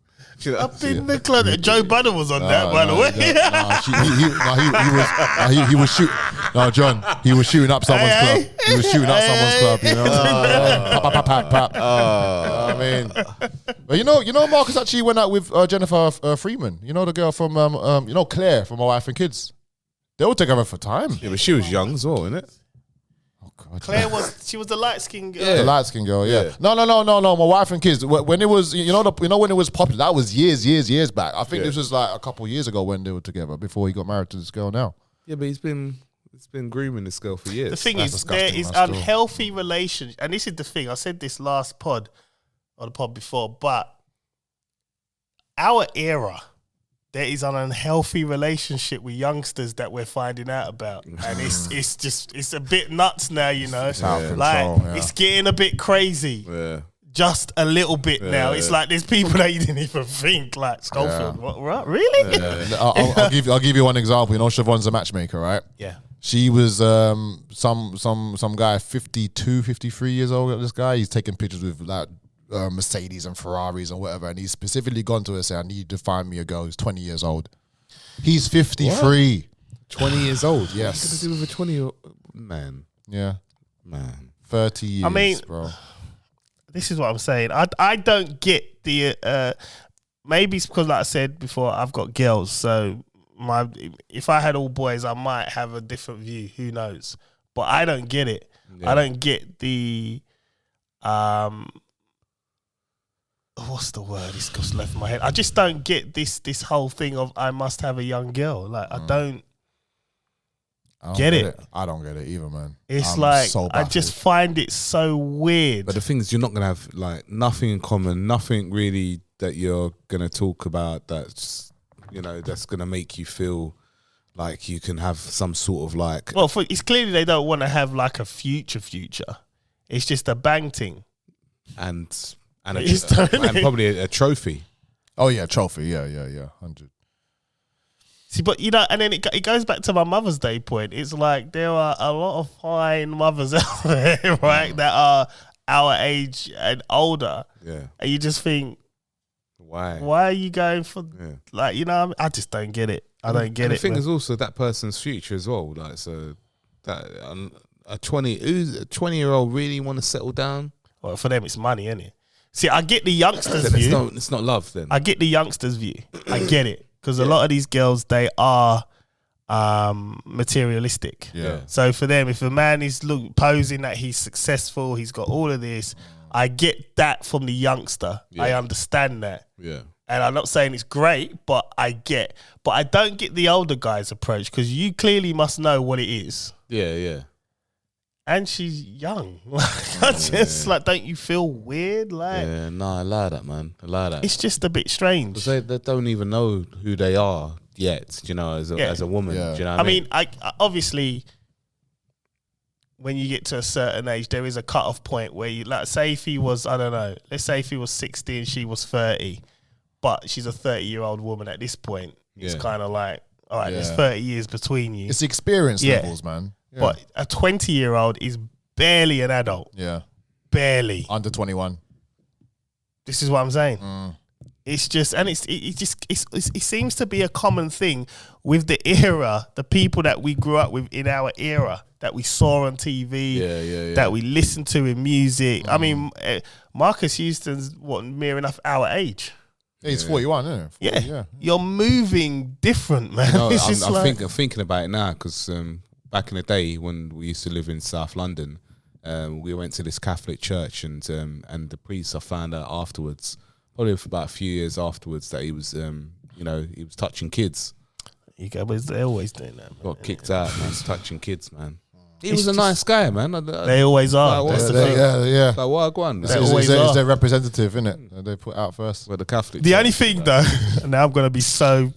Up in the club. Joe Budden was on that, by the way. He was shooting. No, John, he was shooting up someone's club. He was shooting up someone's club. You know, pap, pap, pap, pap. I mean, but you know, Marcus actually went out with Jennifer Freeman. You know, the girl from Claire from My Wife and Kids. They were together for time. Yeah, but she was young as well, innit? Claire was the light skinned girl. Yeah. The light skin girl, yeah. No. My Wife and Kids. When it was, when it was popular, that was years back. I think this was like a couple years ago when they were together before he got married to this girl now. Yeah, but he's been grooming this girl for years. The thing That's is, there disgusting, is man, still. unhealthy relations, and this is the thing. I said this last pod or the pod before, but our era, there is an unhealthy relationship with youngsters that we're finding out about, and it's a bit nuts now, you know. It's out of like control, yeah. it's getting a bit crazy, Yeah. just a little bit now. It's like there's people that you didn't even think, like Schofield. Yeah. What? Really? I'll give you one example. You know, Siobhan's a matchmaker, right? Yeah. She was some guy 52, 53 years old. This guy, he's taking pictures with like Mercedes and Ferraris and whatever, and he's specifically gone to her and said, I need you to find me a girl who's 20 years old. He's 53. 20 years old. Yes. What to do with a 20-year-old man? Yeah. Man. 30 years, I mean, bro. This is what I'm saying. I don't get the maybe it's because, like I said before, I've got girls. So if I had all boys, I might have a different view. Who knows? But I don't get it. Yeah. I don't get the what's the word? It's just left my head. I just don't get this whole thing of I must have a young girl. Like I don't get it. I don't get it either, man. It's I'm like so I just baffled. find it so weird. But the thing is, you're not going to have like nothing in common, nothing really that you're going to talk about that's, that's going to make you feel like you can have some sort of like... Well, it's clearly they don't want to have like a future. It's just a bang thing. And It's probably a trophy. Oh, yeah, trophy. Yeah. 100. See, but and then it goes back to my Mother's Day point. It's like there are a lot of fine mothers out there, right, that are our age and older. Yeah. And you just think, Why are you going for like, I just don't get it. I don't get it. The thing man. is also that person's future as well. Like, so that a 20-year-old really want to settle down? Well, for them, it's money, isn't it? See, I get the youngsters' view. It's not love then. I get the youngsters' view. I get it. Because a lot of these girls, they are materialistic. Yeah. So for them, if a man is posing that he's successful, he's got all of this, I get that from the youngster. Yeah. I understand that. Yeah. And I'm not saying it's great, but I get. But I don't get the older guy's approach because you clearly must know what it is. Yeah. And she's young. Like, don't you feel weird? Like, Yeah, no, I lie that, man. I lie that. it's just a bit strange. Because they don't even know who they are yet, as a woman. Yeah. Do you know what I mean, I obviously, when you get to a certain age, there is a cut-off point where you, like, say if he was, I don't know, let's say if he was 60 and she was 30, but she's a 30-year-old woman at this point. It's Yeah. kind of like, all right, there's Yeah. 30 years between you. It's experience Yeah. levels, man. Yeah. But a 20-year-old is barely an adult. Yeah. Barely. Under 21. This is what I'm saying. It's just, and it seems to be a common thing with the era, the people that we grew up with in our era, that we saw on TV, Yeah. that we listened to in music. I mean, Marcus Houston's near enough our age. Yeah, he's 41, isn't it? 40, Yeah. You're moving different, man. No, It's just I'm thinking about it now because back in the day when we used to live in South London, we went to this Catholic church and the priest, I found out afterwards, probably for about a few years afterwards, that he was he was touching kids. You go, but they're always doing that, man. Got kicked out, man. He's touching kids, man. He was a nice guy, man. They always are. Like, That's what's the thing. Yeah. Like, what a guan. They always are. It's their representative, isn't it? They put out first. Well, the Catholic. The church, only thing, though, and now I'm going to be so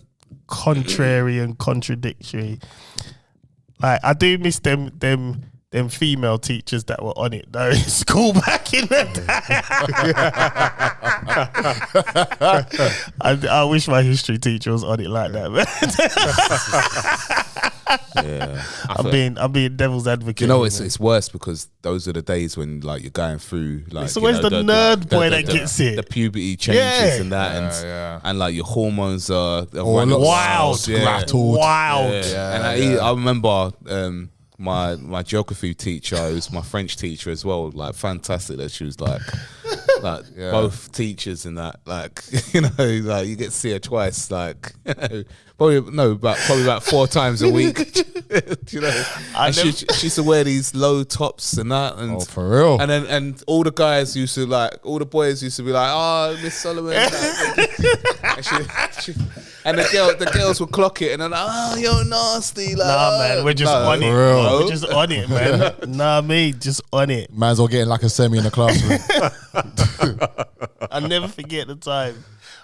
contrary and contradictory. Like, I do miss them them female teachers that were on it though in school back in the day. I wish my history teacher was on it like that, man. Yeah, I'm being devil's advocate. You know, it's worse because those are the days when like you're going through like it's always the nerd boy that gets it. The puberty changes and that, and like your hormones are running wild, wild. And I remember my geography teacher, who was my French teacher as well, like fantastic that she was like both teachers and that, like, you know, like you get to see her twice, like, probably about 4 times a week. You know, and she used to wear these low tops and that, and for real. And all the guys used to all the boys used to be like, oh, Miss Solomon. And the girls would clock it and they're like, oh, you're nasty. Like, nah, man, we're just on it. We're just on it, man. Nah, me, just on it. Man's all getting like a semi in the classroom. I'll never forget the time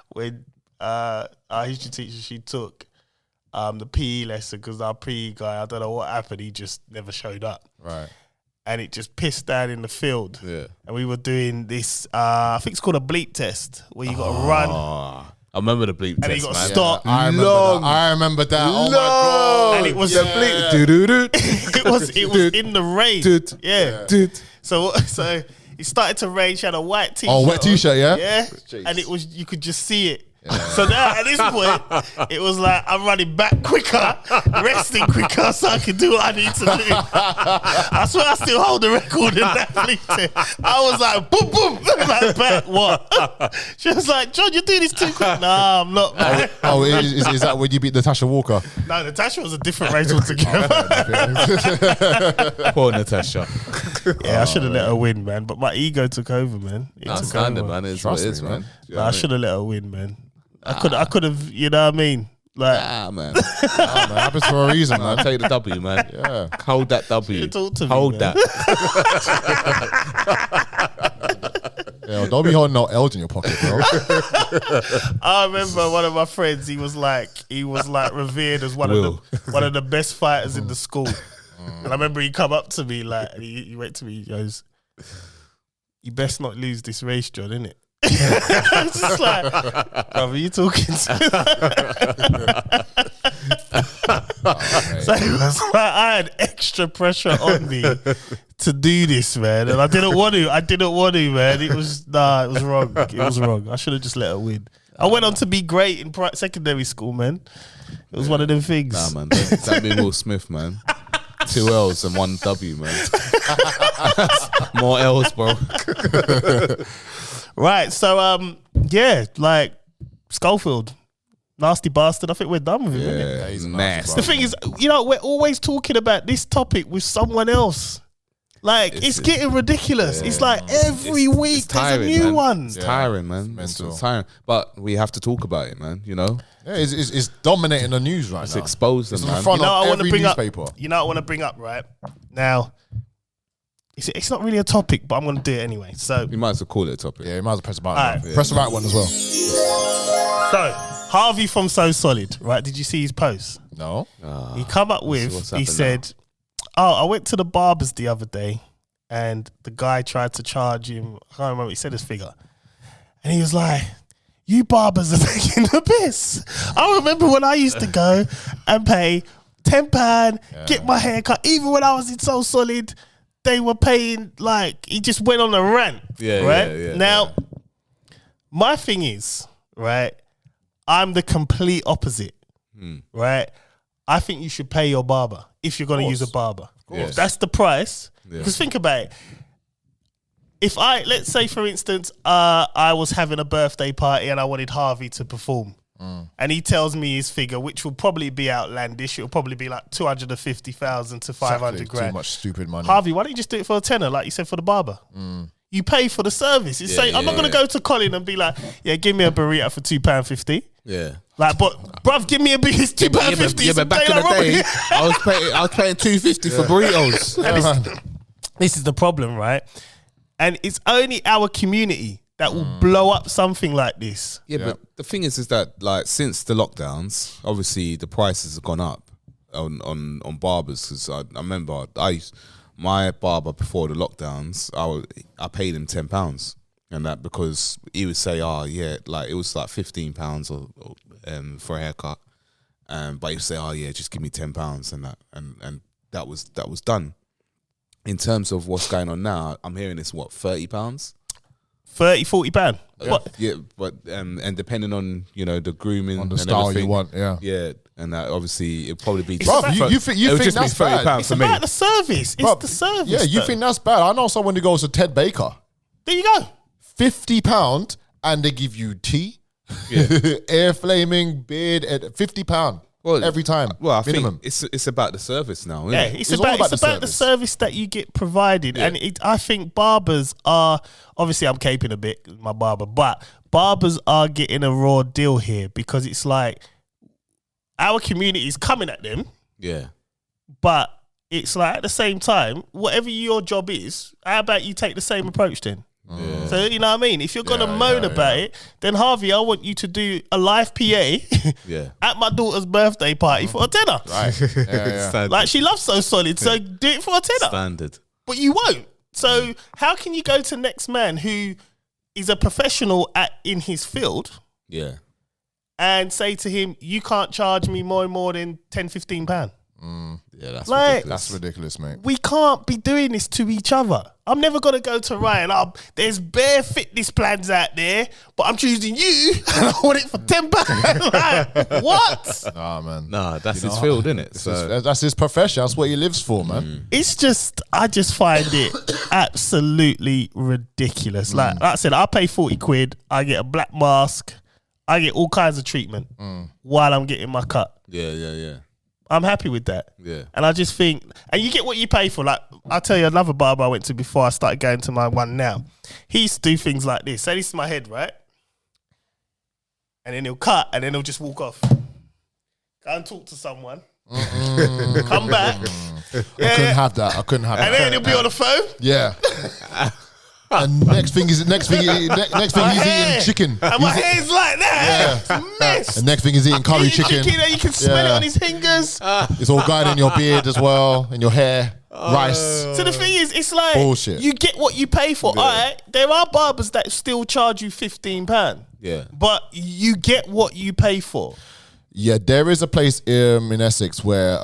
when our history teacher, she took the PE lesson because our PE guy, I don't know what happened, he just never showed up. Right. And it just pissed down in the field. Yeah. And we were doing this, I think it's called a bleep test, where you got to run. I remember the bleep and test, you got to man. stop. I remember that. Oh my God. And it was it was in the rain. Yeah. So it started to rain. She had a white t-shirt. Oh, wet t-shirt, yeah? Yeah. Jeez. And it was, you could just see it. Yeah. So now at this point, it was like I'm running back quicker, resting quicker, so I can do what I need to do. I swear I still hold the record in that bleep test. I was like, boom, boom, like back. What? She was like, John, you're doing this too quick. Nah, I'm not, man. Is that when you beat Natasha Walker? No, Natasha was a different race altogether. Poor Natasha. Yeah, I should have let her win, man. But my ego took over, man. That's standard, man. It's what it is, man. Nah, I should have let her win, man. I could have, you know what I mean? Like, man. Happens for a reason, man. Take the W, man. Yeah. Hold that W. Talk to me, Hold man. that. Yeah, don't be holding no L's in your pocket, bro. I remember one of my friends, he was like revered as one of the best fighters in the school. And I remember he come up to me like, and he went to me, he goes, you best not lose this race, John, innit? I was just like, brother, you talking to? So it was like I had extra pressure on me to do this, man, and I didn't want to, man. It was wrong. It was wrong. I should have just let her win. I went on to be great in secondary school, man. It was one of them things. Nah, man, don't be Will Smith, man. 2 L's and 1 W, man. More L's, bro. Right, so yeah, like Schofield, nasty bastard. I think we're done with him. Yeah, he's nasty. The thing is, you know, we're always talking about this topic with someone else. Like, it's getting ridiculous. Yeah. It's like every week tiring, there's a new one. It's tiring, man. It's tiring. But we have to talk about it, man, you know? Yeah, it's dominating the news right now. It's exposed them, man. In front of every newspaper. You know what I want to bring up, right? Now, it's not really a topic, but I'm going to do it anyway. So you might as well call it a topic. Yeah, you might as well press the button. Right. Press the right one as well. So, Harvey from So Solid, right? Did you see his post? No. He come up with, he said, I went to the barber's the other day and the guy tried to charge him, I can't remember, he said his figure. And he was like, you barbers are taking the piss. I remember when I used to go and pay £10, get my hair cut. Even when I was in So Solid, they were paying, like, he just went on a rant. Right? Now, my thing is, right, I'm the complete opposite. Right? I think you should pay your barber if you're going to use a barber. If that's the price. Because think about it. If let's say for instance, I was having a birthday party and I wanted Harvey to perform. And he tells me his figure, which will probably be outlandish. It'll probably be like 250,000 to 500 grand. Too much stupid money. Harvey, why don't you just do it for a tenner, like you said for the barber? You pay for the service. I'm not going to go to Colin and be like, yeah, give me a burrito for £2.50. Yeah. Like, but bruv, give me a beer. It's £2.50. Yeah, but back in the day, I was paying $2.50 for burritos. This is the problem, right? And it's only our community that will blow up something like this. Yeah, but the thing is that like since the lockdowns, obviously the prices have gone up on barbers. Because I remember my barber before the lockdowns, I paid him £10, and that because he would say, "Oh yeah," like it was like £15 or for a haircut, but he would say, "Oh yeah, just give me £10," and that was done. In terms of what's going on now, I'm hearing it's what, £30, £30-40. What? Yeah, but and depending on the grooming, On the and style everything, you want, yeah. yeah, and that obviously it'd probably be. Bro, you think that's bad? £30 It's for me. about the service. It's Bro, the service. Yeah, you though. think that's bad? I know someone who goes to Ted Baker, There you go. £50, and they give you tea, air flaming, beard at £50 every time. Well, I minimum. think it's about the service now, isn't Yeah, it? it's It's about all about the the service that you get provided, Yeah. and I think barbers are obviously I'm caping a bit with my barber, but barbers are getting a raw deal here because it's like our community is coming at them, Yeah. but it's like at the same time, whatever your job is, how about you take the same approach then? Yeah. So you know what I mean? If you're gonna moan about it, then Harvey, I want you to do a live PA Yeah. at my daughter's birthday party for a tenner. Right. Yeah. Standard. Like she loves So Solid, so do it for a tenner. Standard. But you won't. So how can you go to next man who is a professional in his field Yeah. and say to him, you can't charge me more than £10-15? Yeah, that's Like- ridiculous. That's ridiculous, mate. We can't be doing this to each other. I'm never going to go to Ryan. There's bare fitness plans out there, but I'm choosing you and I want it for £10. Like, what? Nah, man. Nah, that's his field, isn't it? That's his profession. That's what he lives for, man. It's just, I just find it absolutely ridiculous. Like I said, I pay 40 quid. I get a black mask. I get all kinds of treatment while I'm getting my cut. Yeah. I'm happy with that. Yeah. And I just think, and you get what you pay for. Like, I'll tell you another barber I went to before I started going to my one now. He used to do things like this. Say this is my head, right? And then he'll cut and then he'll just walk off. Go and talk to someone. Come back. I couldn't have that. And then he'll be on the phone. Yeah. And next thing he's eating chicken. And my hair's like that. Yeah. It's messed. And next thing he's eating curry Eating chicken. and you can smell it Yeah. on his fingers. It's all going in your beard as well, in your hair, rice. So the thing is, it's like Bullshit. you get what you pay for. All right, there are barbers that still charge you £15. Yeah. But you get what you pay for. Yeah, there is a place in Essex where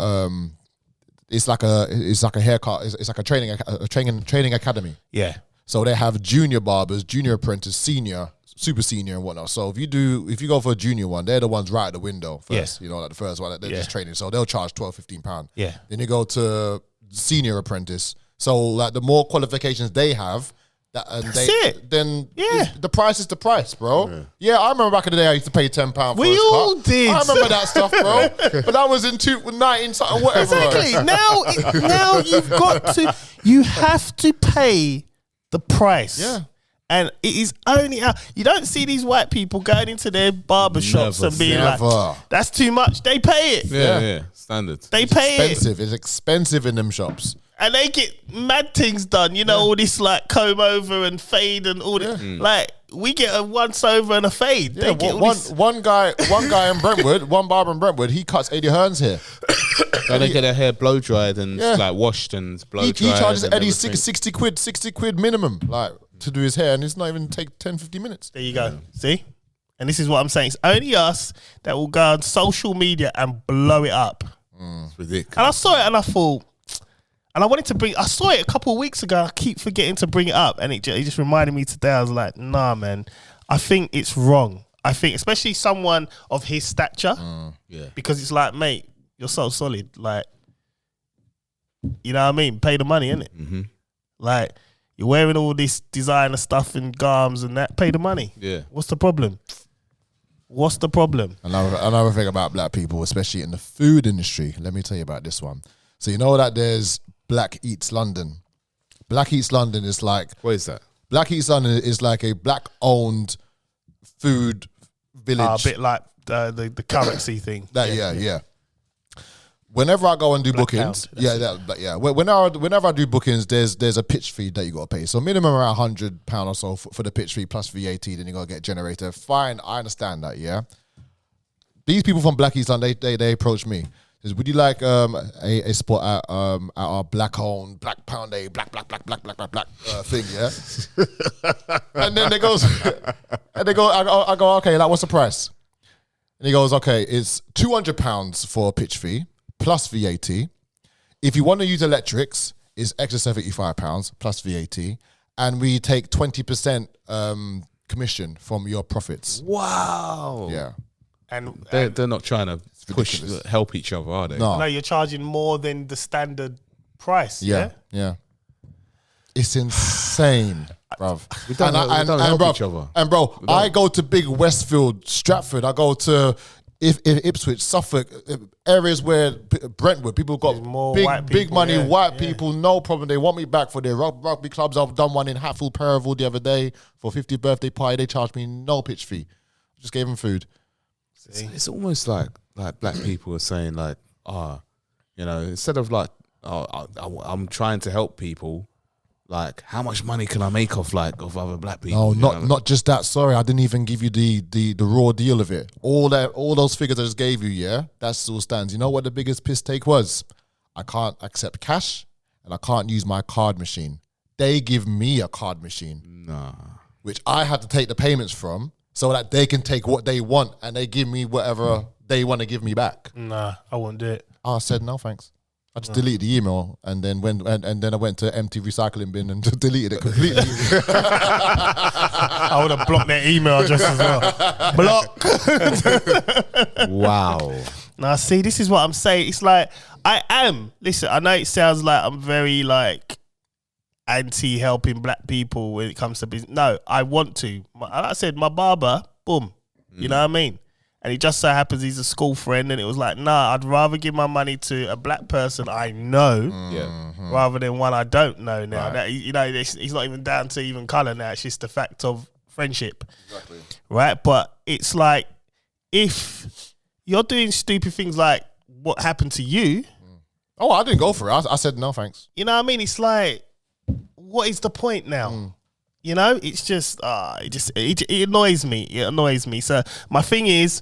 it's like a haircut. It's like a training academy. Yeah. So they have junior barbers, junior apprentice, senior, super senior, and whatnot. So if you go for a junior one, they're the ones right at the window first. Yeah. You know, like the first one that they're just training. So they'll charge £12-15. Yeah. Then you go to senior apprentice. So like the more qualifications they have, then Yeah. the price is the price, bro. Yeah, I remember back in the day I used to pay £10 for We a all cut. did. I remember that stuff, bro. But that was in 19 something, whatever. Exactly. Now you have to pay the price. Yeah. And it is only you don't see these white people going into their barber shops and being Never. like, that's too much. They pay it. Yeah. Standard. They pay it. Expensive. It's expensive in them shops. And they get mad things done, all this like comb over and fade and all that. Like we get a once over and a fade. Yeah, They get all this- one guy in Brentwood, one barber in Brentwood, he cuts Eddie Hearn's hair. And they get their hair blow dried and like washed and blow He dried. charges and Eddie everything. 60 quid minimum, like to do his hair, and it's not even take 10-15 minutes. There you go. See? And this is what I'm saying. It's only us that will go on social media and blow it up. It's ridiculous. And I saw it and I thought, and I saw it a couple of weeks ago. I keep forgetting to bring it up. And it just reminded me today. I was like, nah, man, I think it's wrong. I think, especially someone of his stature, Yeah. because it's like, mate, you're so solid. Like, you know what I mean? Pay the money, innit? Mm-hmm. Like, you're wearing all this designer stuff and garms and that. Pay the money. Yeah. What's the problem? What's the problem? Another thing about black people, especially in the food industry, let me tell you about this one. So you know that there's Black Eats London. Black Eats London is like... What is that? Black Eats London is like a black-owned food village. A bit like the currency thing. Yeah. Whenever I go and do bookings, whenever I do bookings, there's a pitch fee that you got to pay. So minimum around £100 or so for the pitch fee plus VAT. Then you got to get a generator. Fine, I understand that. Yeah. These people from Black East London, they approach me. Says, would you like a spot at our black-owned, black pound a black thing, yeah? And then they goes, I go, okay, like what's the price? And he goes, okay, it's £200 for a pitch fee plus VAT. If you want to use electrics, it's extra £75 plus VAT, and we take 20% commission from your profits. Wow. Yeah. And They're not trying to help each other, are they? No. no, you're charging more than the standard price. Yeah. Yeah. It's insane, bruv. We don't help each other. And bro, I go to big Westfield, Stratford. I go to Ipswich, Suffolk, areas where Brentwood, people got more white big people, money, yeah, white people, no problem. They want me back for their rugby clubs. I've done one in Hatfield, Perivale the other day for 50th birthday party. They charged me no pitch fee. Just gave them food. It's almost like black people are saying like, instead of like, I'm trying to help people. Like, how much money can I make off other black people? No, not just that. Sorry, I didn't even give you the raw deal of it. All those figures I just gave you, yeah, that still stands. You know what the biggest piss take was? I can't accept cash and I can't use my card machine. They give me a card machine, which I have to take the payments from, so that they can take what they want and they give me whatever they want to give me back. Nah, I won't do it. I said no, thanks. I just deleted the email and then then I went to empty recycling bin and just deleted it completely. I would have blocked their email address as well. Block. Wow. Now, see, this is what I'm saying. It's like, listen, I know it sounds like I'm very like anti-helping black people when it comes to business. No, I want to. Like I said, my barber, boom. You know what I mean? And it just so happens he's a school friend, and it was like, nah, I'd rather give my money to a black person I know rather than one I don't know now. Right. That, he's not even down to even colour now. It's just the fact of friendship. Exactly. Right? But it's like, if you're doing stupid things like what happened to you. Oh, I didn't go for it. I said no, thanks. You know what I mean? It's like, what is the point now? You know, it's just, it annoys me. It annoys me. So my thing is,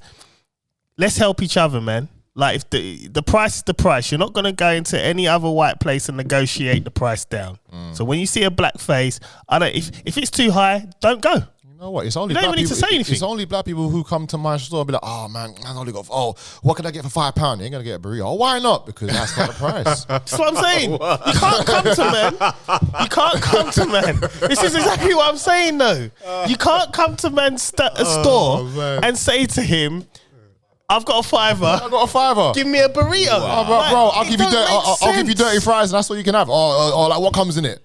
let's help each other, man. Like, if the price is the price, you're not going to go into any other white place and negotiate the price down. So when you see a black face, if it's too high, don't go. You know what? It's only You don't black even need people. to say anything. It's only black people who come to my store and be like, "Oh man, I only got. What can I get for £5? You ain't gonna get a burrito. Oh, why not? Because that's not the price." That's what I'm saying. You can't come to man. You can't come to man. This is exactly what I'm saying, though. You can't come to man's store and say to him, "I've got a fiver. I got a fiver. Give me a burrito." Oh, bro, I'll give you I'll give you dirty fries, and that's what you can have. Like what comes in it?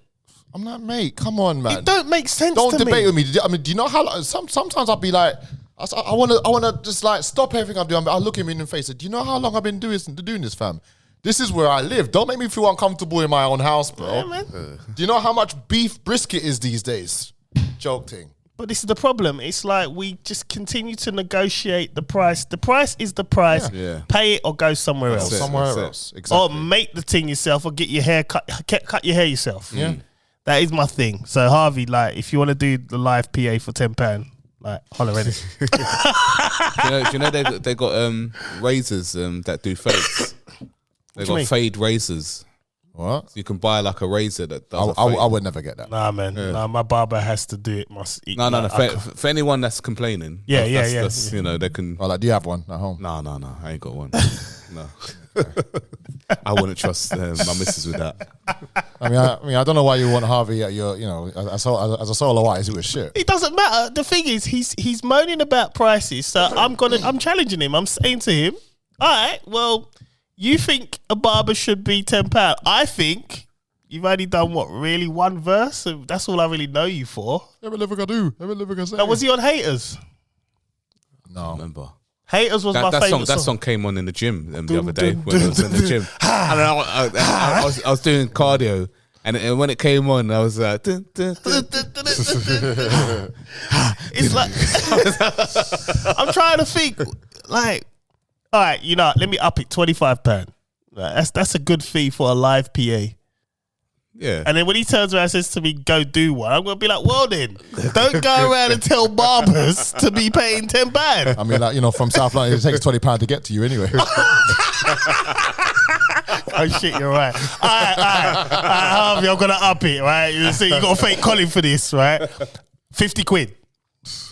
I'm like, mate, come on, man. It don't make sense Don't to debate me. with me. I mean, do you know how? Like, sometimes I'll be like, I want to just like stop everything I'm doing. I'll look him in the face. And, do you know how long I've been doing this, fam? This is where I live. Don't make me feel uncomfortable in my own house, bro. Yeah, man. Do you know how much beef brisket is these days? Joke thing. But this is the problem. It's like we just continue to negotiate the price. The price is the price. Yeah. Pay it or go somewhere else. Somewhere That's it. else. Exactly. Or make the thing yourself or get your hair cut your hair yourself. Yeah. That is my thing. So Harvey, like, if you want to do the live PA for £10, like, holler at it. Do you know they got razors that do fades. They you mean? got fade razors. What? So you can buy like a razor that does a I fade. would never get that. Nah, man. Nah, my barber has to do it. No. For anyone that's complaining, Yeah, that's, you know, they can. Oh, like, do you have one at home? No, I ain't got one. No, I wouldn't trust my missus with that. I mean, I don't know why you want Harvey at your, as a solo artist, it was shit. It doesn't matter. The thing is, he's moaning about prices. So I'm challenging him. I'm saying to him, all right, well, you think a barber should be £10? I think you've only done really one verse. So that's all I really know you for. Everything I do, everything I say. Now, was he on Haters? No. Remember Haters was my favorite that song came on in the gym the other day when I was in the gym. And I was doing cardio, and when it came on, I was like, dun, dun, dun. It's like I'm trying to think. Like, all right, let me up it £25. That's a good fee for a live PA. Yeah. And then when he turns around and says to me, "Go do one," I'm gonna be like, "Well then, don't go around and tell barbers to be paying £10." I mean, like, from South London, it takes £20 to get to you anyway. Oh shit, you're right. All right, Harvey, I'm gonna up it, right? You see, you got to thank Colin for this, right? 50 quid.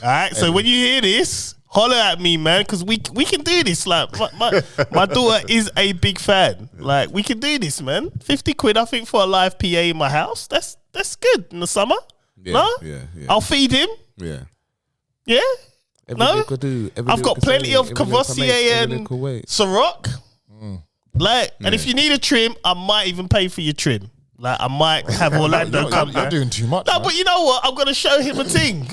All right, so when you hear this, holler at me, man, because we can do this. Like my daughter is a big fan. Like we can do this, man. 50 quid, I think, for a live PA in my house. That's good in the summer. Yeah, no, yeah. I'll feed him. Yeah. Yeah. No, Every I've got plenty of Cavossier and Ciroc. Like, and if you need a trim, I might even pay for your trim. Like, I might have Orlando come. You're doing too much. No, man. but you know what? I'm gonna show him a thing.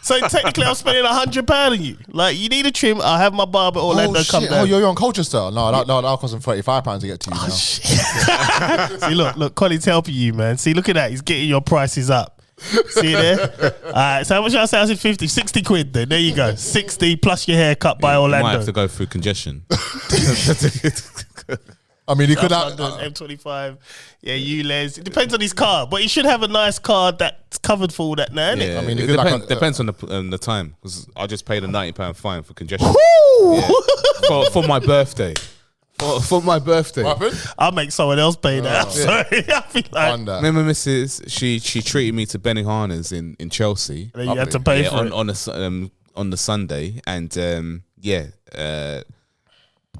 So technically, I'm spending £100 on you. Like, you need a trim, I'll have my barber Orlando come down. Oh, you're on Colchester. No, that costs him £35 to get to you now. See, look, Colin's helping you, man. See, look at that. He's getting your prices up. See there? All right, so how much I say? I said 50, 60 quid then. There you go. 60 plus your haircut by Orlando. You might have to go through congestion. I mean, he could South have. London, M25. Yeah, ULEZ. It depends on his car, but he should have a nice car that's covered for all that now, innit? Yeah, I mean, it depends on the time. Because I just paid a £90 fine for congestion. Yeah. for my birthday. For my birthday. What happened? I'll make someone else pay that. I'm sorry. I feel like Wonder. Remember, Mrs. She treated me to Benihana's in Chelsea. then you had to pay for it. on the Sunday, and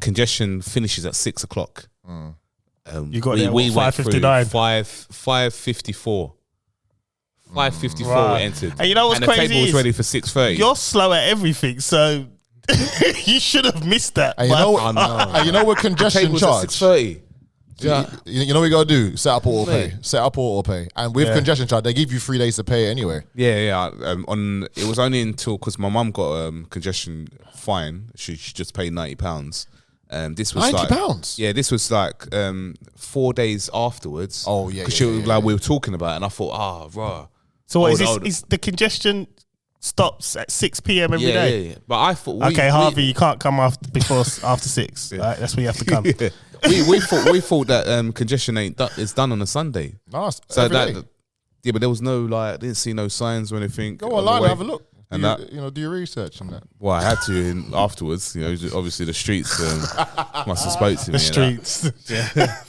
congestion finishes at 6 o'clock. You got there, what, 5:59? 5:54. 5:54 Right. entered. And you know what's and crazy the table was is ready for 6:30. You're slow at everything, so you should have missed that. And you know, and you know with congestion Table was at charge. 6:30. Yeah. You know what we gotta do? Set up auto pay. Set up auto pay. And with congestion charge, they give you 3 days to pay it anyway. Yeah. It was only until because my mum got congestion fine. She just paid £90. This was £90? Yeah, this was like 4 days afterwards. Oh yeah, because yeah. we were talking about it, and I thought, rah. So what is this? Is the congestion stops at 6 p.m. every day? Yeah. But I thought, Harvey, you can't come after 6. Right? That's when you have to come. Yeah. we thought that congestion it's done on a Sunday. Nice. So but there was no I didn't see no signs or anything. Go online and have a look. And do your research and that. Well, I had to afterwards. Obviously the streets must have spoke to me. The streets,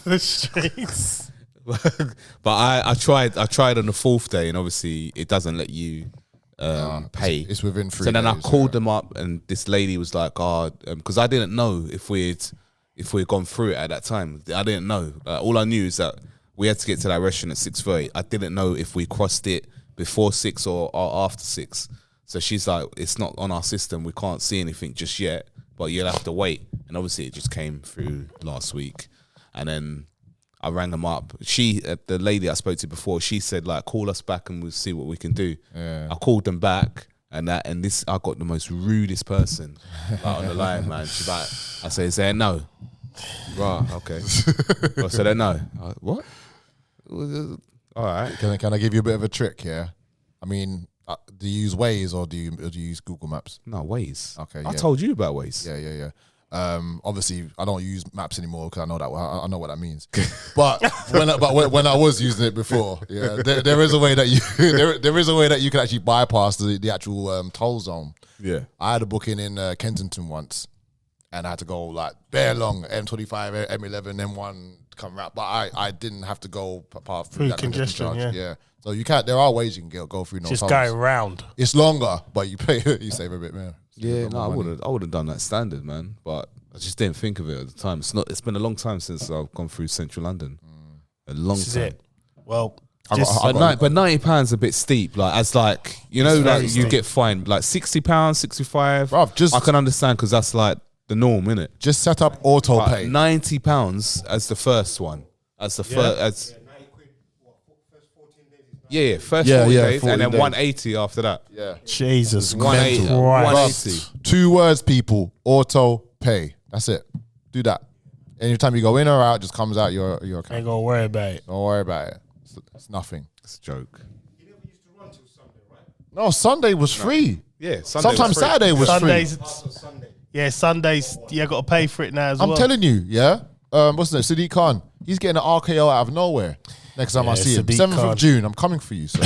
the streets. But I tried on the 4th day, and obviously it doesn't let you pay. It's within 3 days. So then I called them up, and this lady was like, because I didn't know if we'd gone through it at that time. I didn't know. All I knew is that we had to get to that restaurant at 6:30. I didn't know if we crossed it before 6 or after 6. So she's like, it's not on our system. We can't see anything just yet, but you'll have to wait. And obviously it just came through last week. And then I rang them up. The lady I spoke to before, she said, call us back and we'll see what we can do. Yeah. I called them back, and I got the most rudest person on the line, man. She's like, I say, is there no? Right, okay. I said, no. What? All right. Can I give you a bit of a trick here? I mean, do you use Waze or do you use Google Maps? No, Waze. Okay, I told you about Waze. Yeah. Obviously, I don't use maps anymore because I know what that means. But when I was using it before, there is a way that you there is a way that you can actually bypass the actual toll zone. Yeah, I had a booking in Kensington once, and I had to go bare long M25, M11, M1 come right, but I didn't have to go part through that congestion charge. Yeah. So you can't. There are ways you can go through. No just tolls. going round. It's longer, but you pay. You save a bit, man. Yeah, no, I would have done that standard, man. But I just didn't think of it at the time. It's been a long time since I've gone through central London. A long This time. is it. Well, but £90 a bit steep. You get fined £60, £65. Bruv, I can understand because that's the norm, innit? Just set up auto pay. £90 as the first one. As the first. Yeah, first 40 days, 40 and then days. 180 after that. Yeah. Jesus 180. Christ. 180. 2 words, people. Auto pay. That's it. Do that. Anytime you go in or out, just comes out your account. Ain't gonna worry about it. Don't worry about it. It's nothing. It's a joke. You never used to run till Sunday, right? No, Sunday was free. Yeah, Sunday Sometimes was free. Saturday was Sundays, free. Sunday. yeah, Sundays. You got to pay for it now as well. I'm telling you, yeah. What's his name? Sadiq Khan. He's getting an RKO out of nowhere. Next time I see him, Sadiq 7th Khan. of June. I'm coming for you, sir.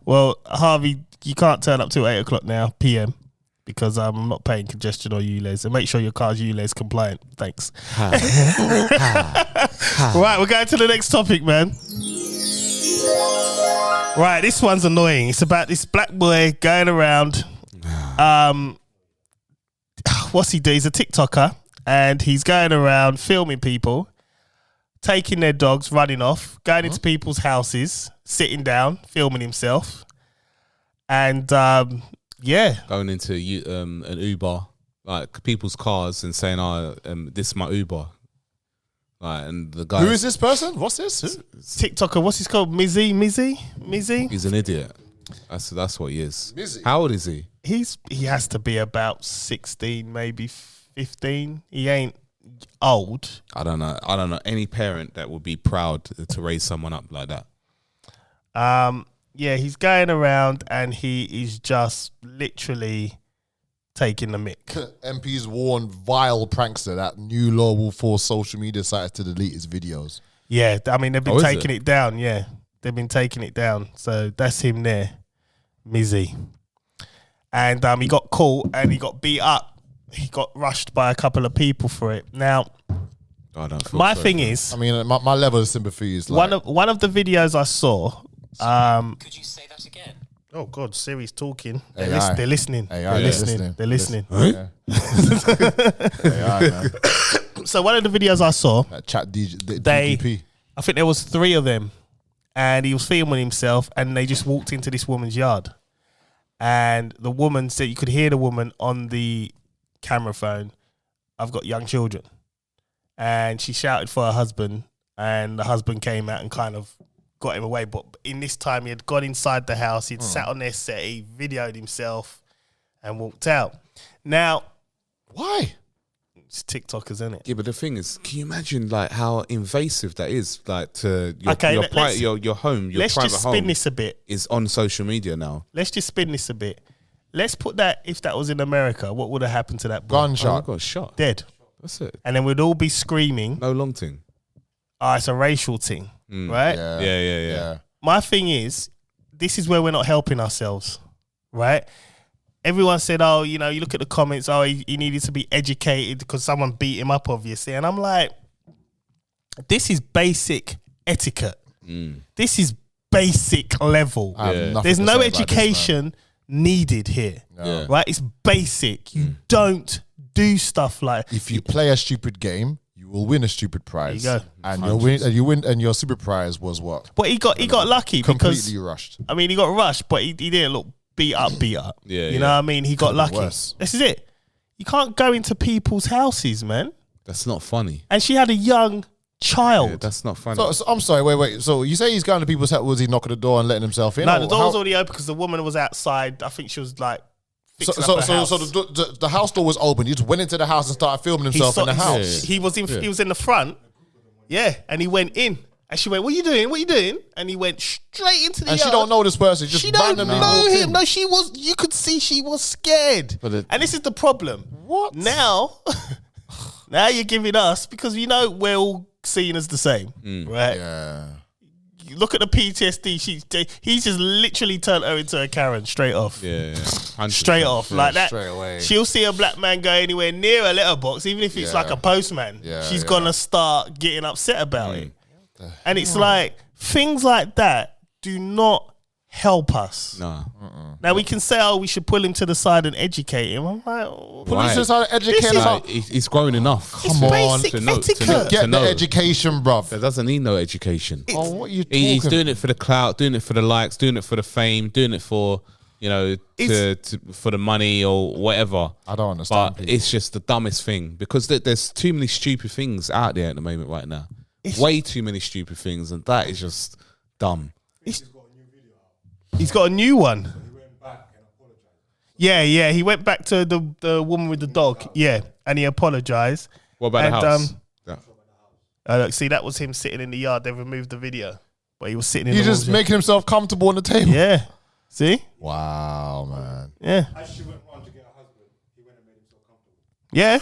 Well, Harvey, you can't turn up till 8 o'clock now, PM, because I'm not paying congestion or ULEZ. And make sure your car's ULEZ compliant. Thanks. Right, we're going to the next topic, man. Right, this one's annoying. It's about this black boy going around. What's he do? He's a TikToker, and he's going around filming people, taking their dogs, running off, going into people's houses, sitting down, filming himself, and going into an Uber, like people's cars, and saying, this is my Uber." Like, and the guy, who is this person? What's this? TikToker, what's he called? Mizzy? He's an idiot. That's what he is. Mizzy. How old is he? He has to be about 16, maybe 15. He ain't old. I don't know any parent that would be proud to raise someone up like that. He's going around and he is just literally taking the mick. MPs warned vile prankster that new law will force social media sites to delete his videos. Yeah, I mean, they've been taking it down. Yeah, they've been taking it down. So that's him there, Mizzy. And he got caught and he got beat up. He got rushed by a couple of people for it. Now, my thing is, I mean, my level of sympathy is like one of the videos I saw. Could you say that again? Oh God, Siri's talking. AI. They're listening. AI, They're listening. AI, man. So one of the videos I saw, Chat DGP. I think there was 3 of them, and he was filming himself, and they just walked into this woman's yard, and the woman said, you could hear the woman on the camera phone, "I've got young children," and she shouted for her husband, and the husband came out and kind of got him away. But in this time, he had gone inside the house, he'd sat on their set, he videoed himself and walked out. Now, why? It's TikTokers, isn't it? Yeah, but the thing is, can you imagine like how invasive that is? Like to your home, your let's private just spin home this a bit. is on social media now. Let's just spin this a bit. Let's put that, if that was in America, what would have happened to that boy? Gunshot. Got shot. Dead. That's it. And then we'd all be screaming, No long thing. it's a racial thing, right? Yeah. My thing is, this is where we're not helping ourselves, right? Everyone said, you look at the comments, he needed to be educated because someone beat him up, obviously. And I'm like, this is basic etiquette. This is basic level. There's no education needed here, right? It's basic. You don't do stuff like... If you play a stupid game, you will win a stupid prize. There you go. And and your super prize was what? But he got lucky completely rushed. I mean, he got rushed, but he didn't look beat up. You know what I mean? He got lucky. Worse. This is it. You can't go into people's houses, man. That's not funny. And she had a young child. Yeah, that's not funny. So I'm sorry, wait. So you say he's going to people's house, was he knocking the door and letting himself in? No, the door was already open because the woman was outside. I think she was like fixing up her house. So the house door was open. He just went into the house and started filming himself in the house. He was in the front. Yeah, and he went in. And she went, "What are you doing? What are you doing?" And he went straight into the yard. And she don't know this person. Just she don't randomly know walked him. in. No, she was. You could see she was scared. And this is the problem. What? Now you're giving us, because we're all seen as the same, right? Yeah. You look at the PTSD. He's just literally turned her into a Karen straight off. Yeah. Straight off like that. Straight away. She'll see a black man go anywhere near a letterbox, even if it's like a postman. She's gonna start getting upset about it. And it's like, things like that do not help us. No. Now we can say, we should pull him to the side and educate him. I'm like, Pull him to the side and educate him. Like, he's grown enough. It's basic etiquette. Get the education, bruv. That doesn't need no education. What are you talking? He's doing it for the clout, doing it for the likes, doing it for the fame, doing it for for the money or whatever. I don't understand. But it's just the dumbest thing, because there's too many stupid things out there at the moment right now. Way too many stupid things, and that is just dumb. He's got a new one. Yeah, he went back to the woman with the dog. Yeah, and he apologized. What about the house? Look, see, that was him sitting in the yard. They removed the video, but he was sitting in He's the just making himself comfortable on the table. Yeah. See? Wow, man. Yeah. As she went round to get her husband, he went and made himself comfortable. Yeah.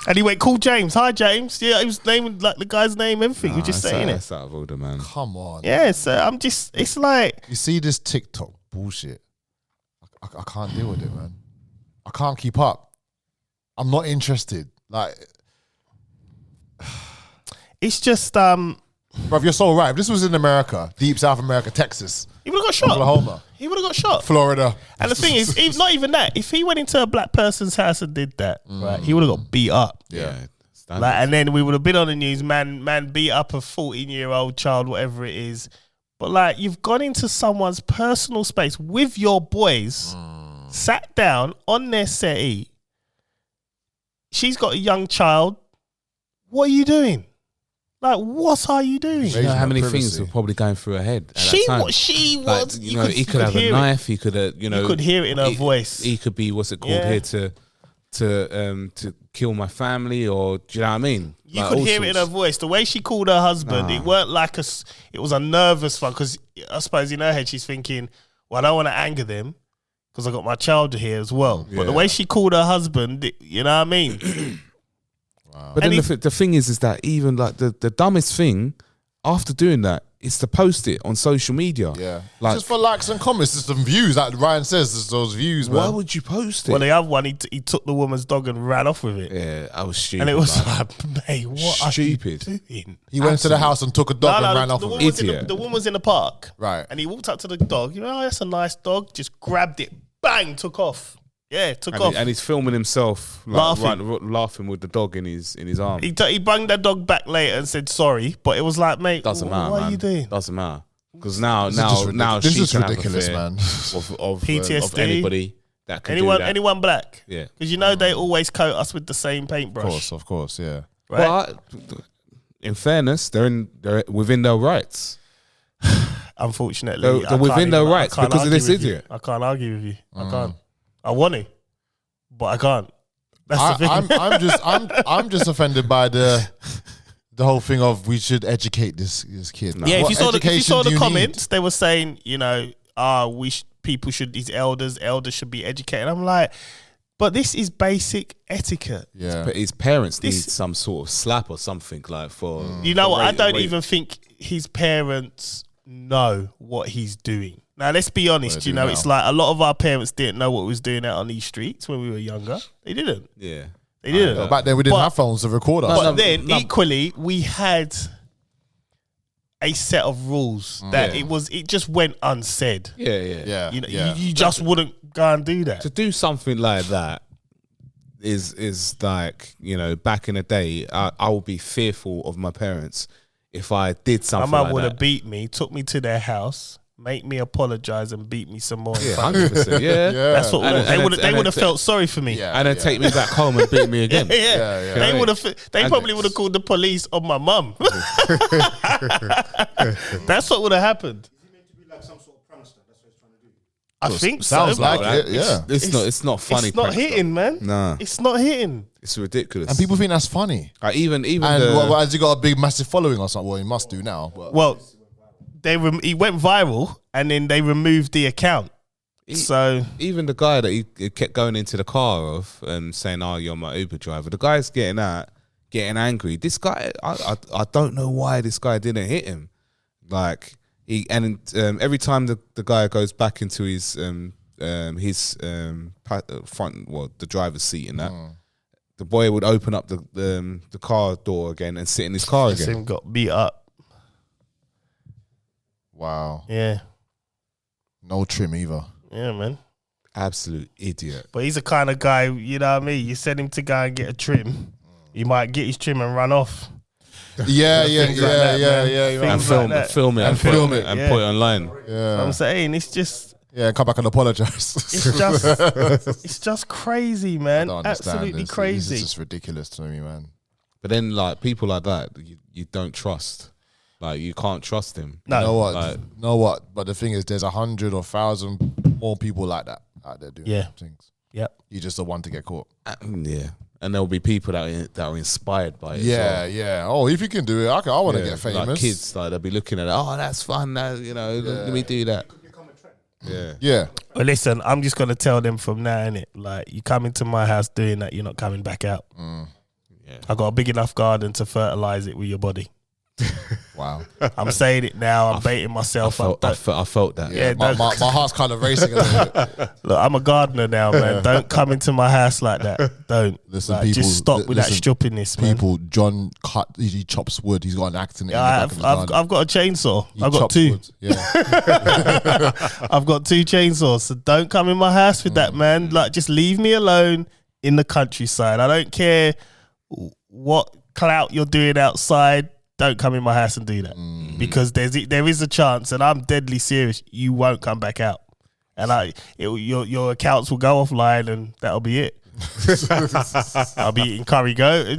And he went, "Call James. Hi, James." Yeah, he was naming like the guy's name, everything. We're just saying it. That's out of order, man. Come on. Yeah, so it's like, You see this TikTok bullshit. I can't deal with it, man. I I can't keep up. I'm not interested. Like, It's just bruv, you're so right. If this was in America, deep South America, Texas, he would have got shot. Oklahoma, He would have got shot. Florida. And the thing is, not even that. If he went into a black person's house and did that, right, he would have got beat up. Yeah. Like, and then we would have been on the news, man beat up a 14-year-old child, whatever it is. But like, you've gone into someone's personal space with your boys, sat down on their settee. She's got a young child. What are you doing? Like, what are you doing? You know how many Privacy. things were probably going through her head at She that time? was. Like, you know, he could have a knife. He could have, you know, You could hear it in her voice. He could be, what's it called Yeah. here, to kill my family, or do you know what I mean? You Like, could all hear it in her sorts. voice. The way she called her husband, it weren't like it was a nervous one, because I suppose in her head she's thinking, well, I don't want to anger them because I got my child here as well. But the way she called her husband, you know what I mean? But And then the thing is that even like the dumbest thing after doing that is to post it on social media. Yeah. Like, Just for likes and comments, just some views. Like Ryan says, there's those views, man. why would you post it? Well, the other one, he took the woman's dog and ran off with it. Yeah, I was stupid. And it was like, like, mate, what Stupid. are you doing? He went to the house and took a dog and ran off the with woman it. was in Idiot. the woman was in the park. Right. And he walked up to the dog. You know, oh, that's a nice dog. Just grabbed it. Bang, took off. Yeah, took off. and he's filming himself like, laughing with the dog in his arm. He banged that dog back later and said sorry, but it was like, mate, Doesn't matter, what man. are you doing? Doesn't matter. Because now This she is can ridiculous, have a man. fear of PTSD. anybody that can do Anyone, that. anyone black? Yeah. Because you know they always coat us with the same paintbrush. Of course, yeah. Right? But in fairness, they're within their rights. Unfortunately, They're I can't within their even- I rights can't because of argue this with you. idiot. I can't argue with you. I can't. I want to, but I can't. That's the thing. I'm just offended by the whole thing of we should educate this kid. Yeah, if What you saw education do the you comments, they were saying, you know, people should, these elders should be educated. I'm like, but this is basic etiquette. need? Yeah. But his parents need This- some sort of slap or something like for. You know for what? I rate- don't rate- even think his parents know what he's doing. Now, let's be honest. Well, they You do know, now. it's like a lot of our parents didn't know what we was doing out on these streets when we were younger. They didn't. Yeah. They didn't. But back then we didn't But- have phones to record us. But No, then no. equally, we had a set of rules that it just went unsaid. Yeah. yeah, You know, yeah. you just wouldn't go and do that. To do something like that is like, you know, back in the day, I would be fearful of my parents if I did My something mum like would that. have beat me, took me to their house, make me apologize, and beat me some more. Yeah, 100%. Yeah. Yeah. That's what And- they and- would. They and- would have felt sorry for me. Yeah. And then take me back home and beat me again. Yeah. They would have. They And probably would have called the police on my mum. That's what would have happened. Is he meant to be like some sort of prankster? That's what he's trying to do. I think sounds so. like but it. Yeah. It's not funny. It's not prank stuff. hitting, man. Nah. It's not hitting. It's ridiculous. And people think that's funny. like, even And has he got a big, massive following or something? Well, he must do now. But Well, he went viral, and then they removed the account. So even the guy that he kept going into the car of and saying, "Oh, you're my Uber driver." The guy's getting angry. This guy, I don't know why this guy didn't hit him. Like every time the guy goes back into his front, the driver's seat and that, the boy would open up the car door again and sit in his car again. him got beat up. wow, Yeah, no trim either. yeah, man. Absolute idiot. But he's the kind of guy, you know what I mean? You send him to go and get a trim, he might get his trim and run off. Yeah, Things like that, man. And Things film, like that. film it, And put film it, it, and yeah. put it online. Yeah, I'm saying it's just, come back and apologize. it's just crazy, man. I don't understand Absolutely this. crazy. This is just ridiculous to me, man. But then, like, people like that, you don't trust. Like, you can't trust him. No. You know what? Like- know what? But the thing is, there's 100 or 1,000 more people like that out there doing Yeah. things. Yep. You just the one to get caught. Yeah. And there'll be people that are inspired by it. as Yeah, well. yeah. Oh, if you can do it, I want to Yeah, get famous. Like kids, like, they'll be looking at it. Oh, that's fun. Let me do that. Yeah. Yeah. Well, listen, I'm just gonna tell them from now, innit? Like, you come into my house doing that, you're not coming back out. Yeah. I got a big enough garden to fertilize it with your body. Wow. I'm saying it now. I'm baiting myself up. I felt that. Yeah, my heart's kind of racing a little bit. Look, I'm a gardener now, man. Don't come into my house like that. Don't. Listen, Like, people, just stop with that listen, stroppiness, man. People, John he chops wood. He's got an axe in it. Yeah, I've got a chainsaw. I've got chops 2. wood. Yeah. I've got 2 chainsaws. So don't come in my house with that, man. Like, just leave me alone in the countryside. I don't care what clout you're doing outside. Don't come in my house and do that because there is a chance, and I'm deadly serious. You won't come back out, and your accounts will go offline, and that'll be it. I'll be eating curry goat.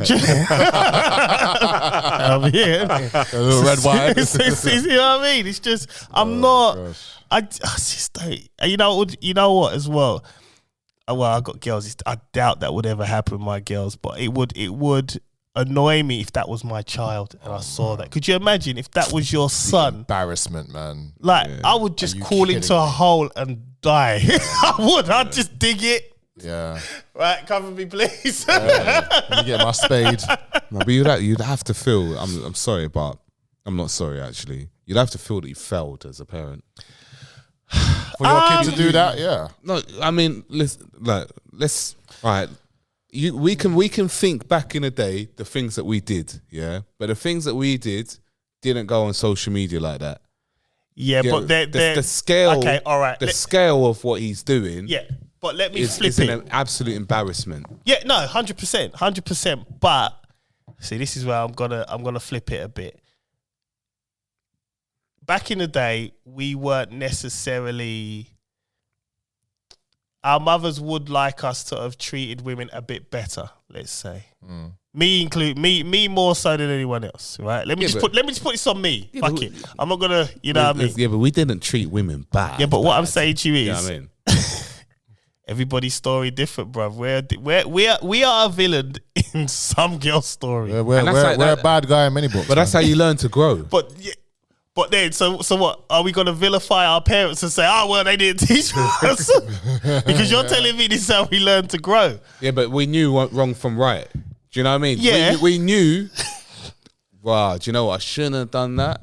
That'll be it. A little red wine. You know what I mean? It's just I'm not. I just don't. You know what as well. Well, I got girls. I doubt that would ever happen with my girls, but it would annoy me if that was my child and I saw that. Could you imagine if that was your son? Embarrassment, man. Like, I would just crawl into a hole and die. I would. I'd just dig it. Yeah. Right, cover me, please. Let me get my spade. No, but you'd have to feel. I'm sorry, but I'm not sorry. Actually, you'd have to feel that you failed as a parent. For your kid to do that, yeah. No, I mean, let's right. We can think back in the day the things that we did, yeah. But the things that we didn't go on social media like that. Yeah, but the scale. Okay, all right. The scale of what he's doing. Yeah, but let me flip is it. an absolute embarrassment. Yeah, no, 100%. But see, this is where I'm gonna flip it a bit. Back in the day, we weren't necessarily. Our mothers would like us to have treated women a bit better, let's say. Me more so than anyone else, right? Let me just put this on me. Fuck it. I'm not gonna, you know what I mean? Yeah, but we didn't treat women bad. Yeah, but what I'm saying to you is, you know what I mean? everybody's story different, bruv. We are a villain in some girl's story. We're a bad guy in many books. But that's how you learn to grow. But then, so what? Are we going to vilify our parents and say, oh, well, they didn't teach us? Because you're telling me this is how we learn to grow. Yeah, but we knew wrong from right. Do you know what I mean? Yeah. We knew, wow, do you know what? I shouldn't have done that.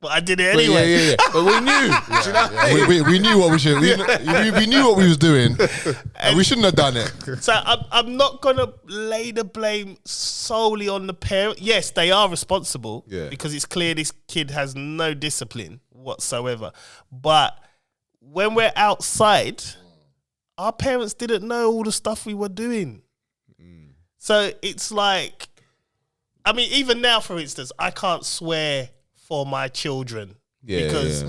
But I did it anyway. Yeah. But we knew. Do you know what I mean? We knew what we should. We knew what we was doing, and we shouldn't have done it. So I'm not gonna lay the blame solely on the parent. Yes, they are responsible because it's clear this kid has no discipline whatsoever. But when we're outside, our parents didn't know all the stuff we were doing. So it's like, I mean, even now, for instance, I can't swear for my children because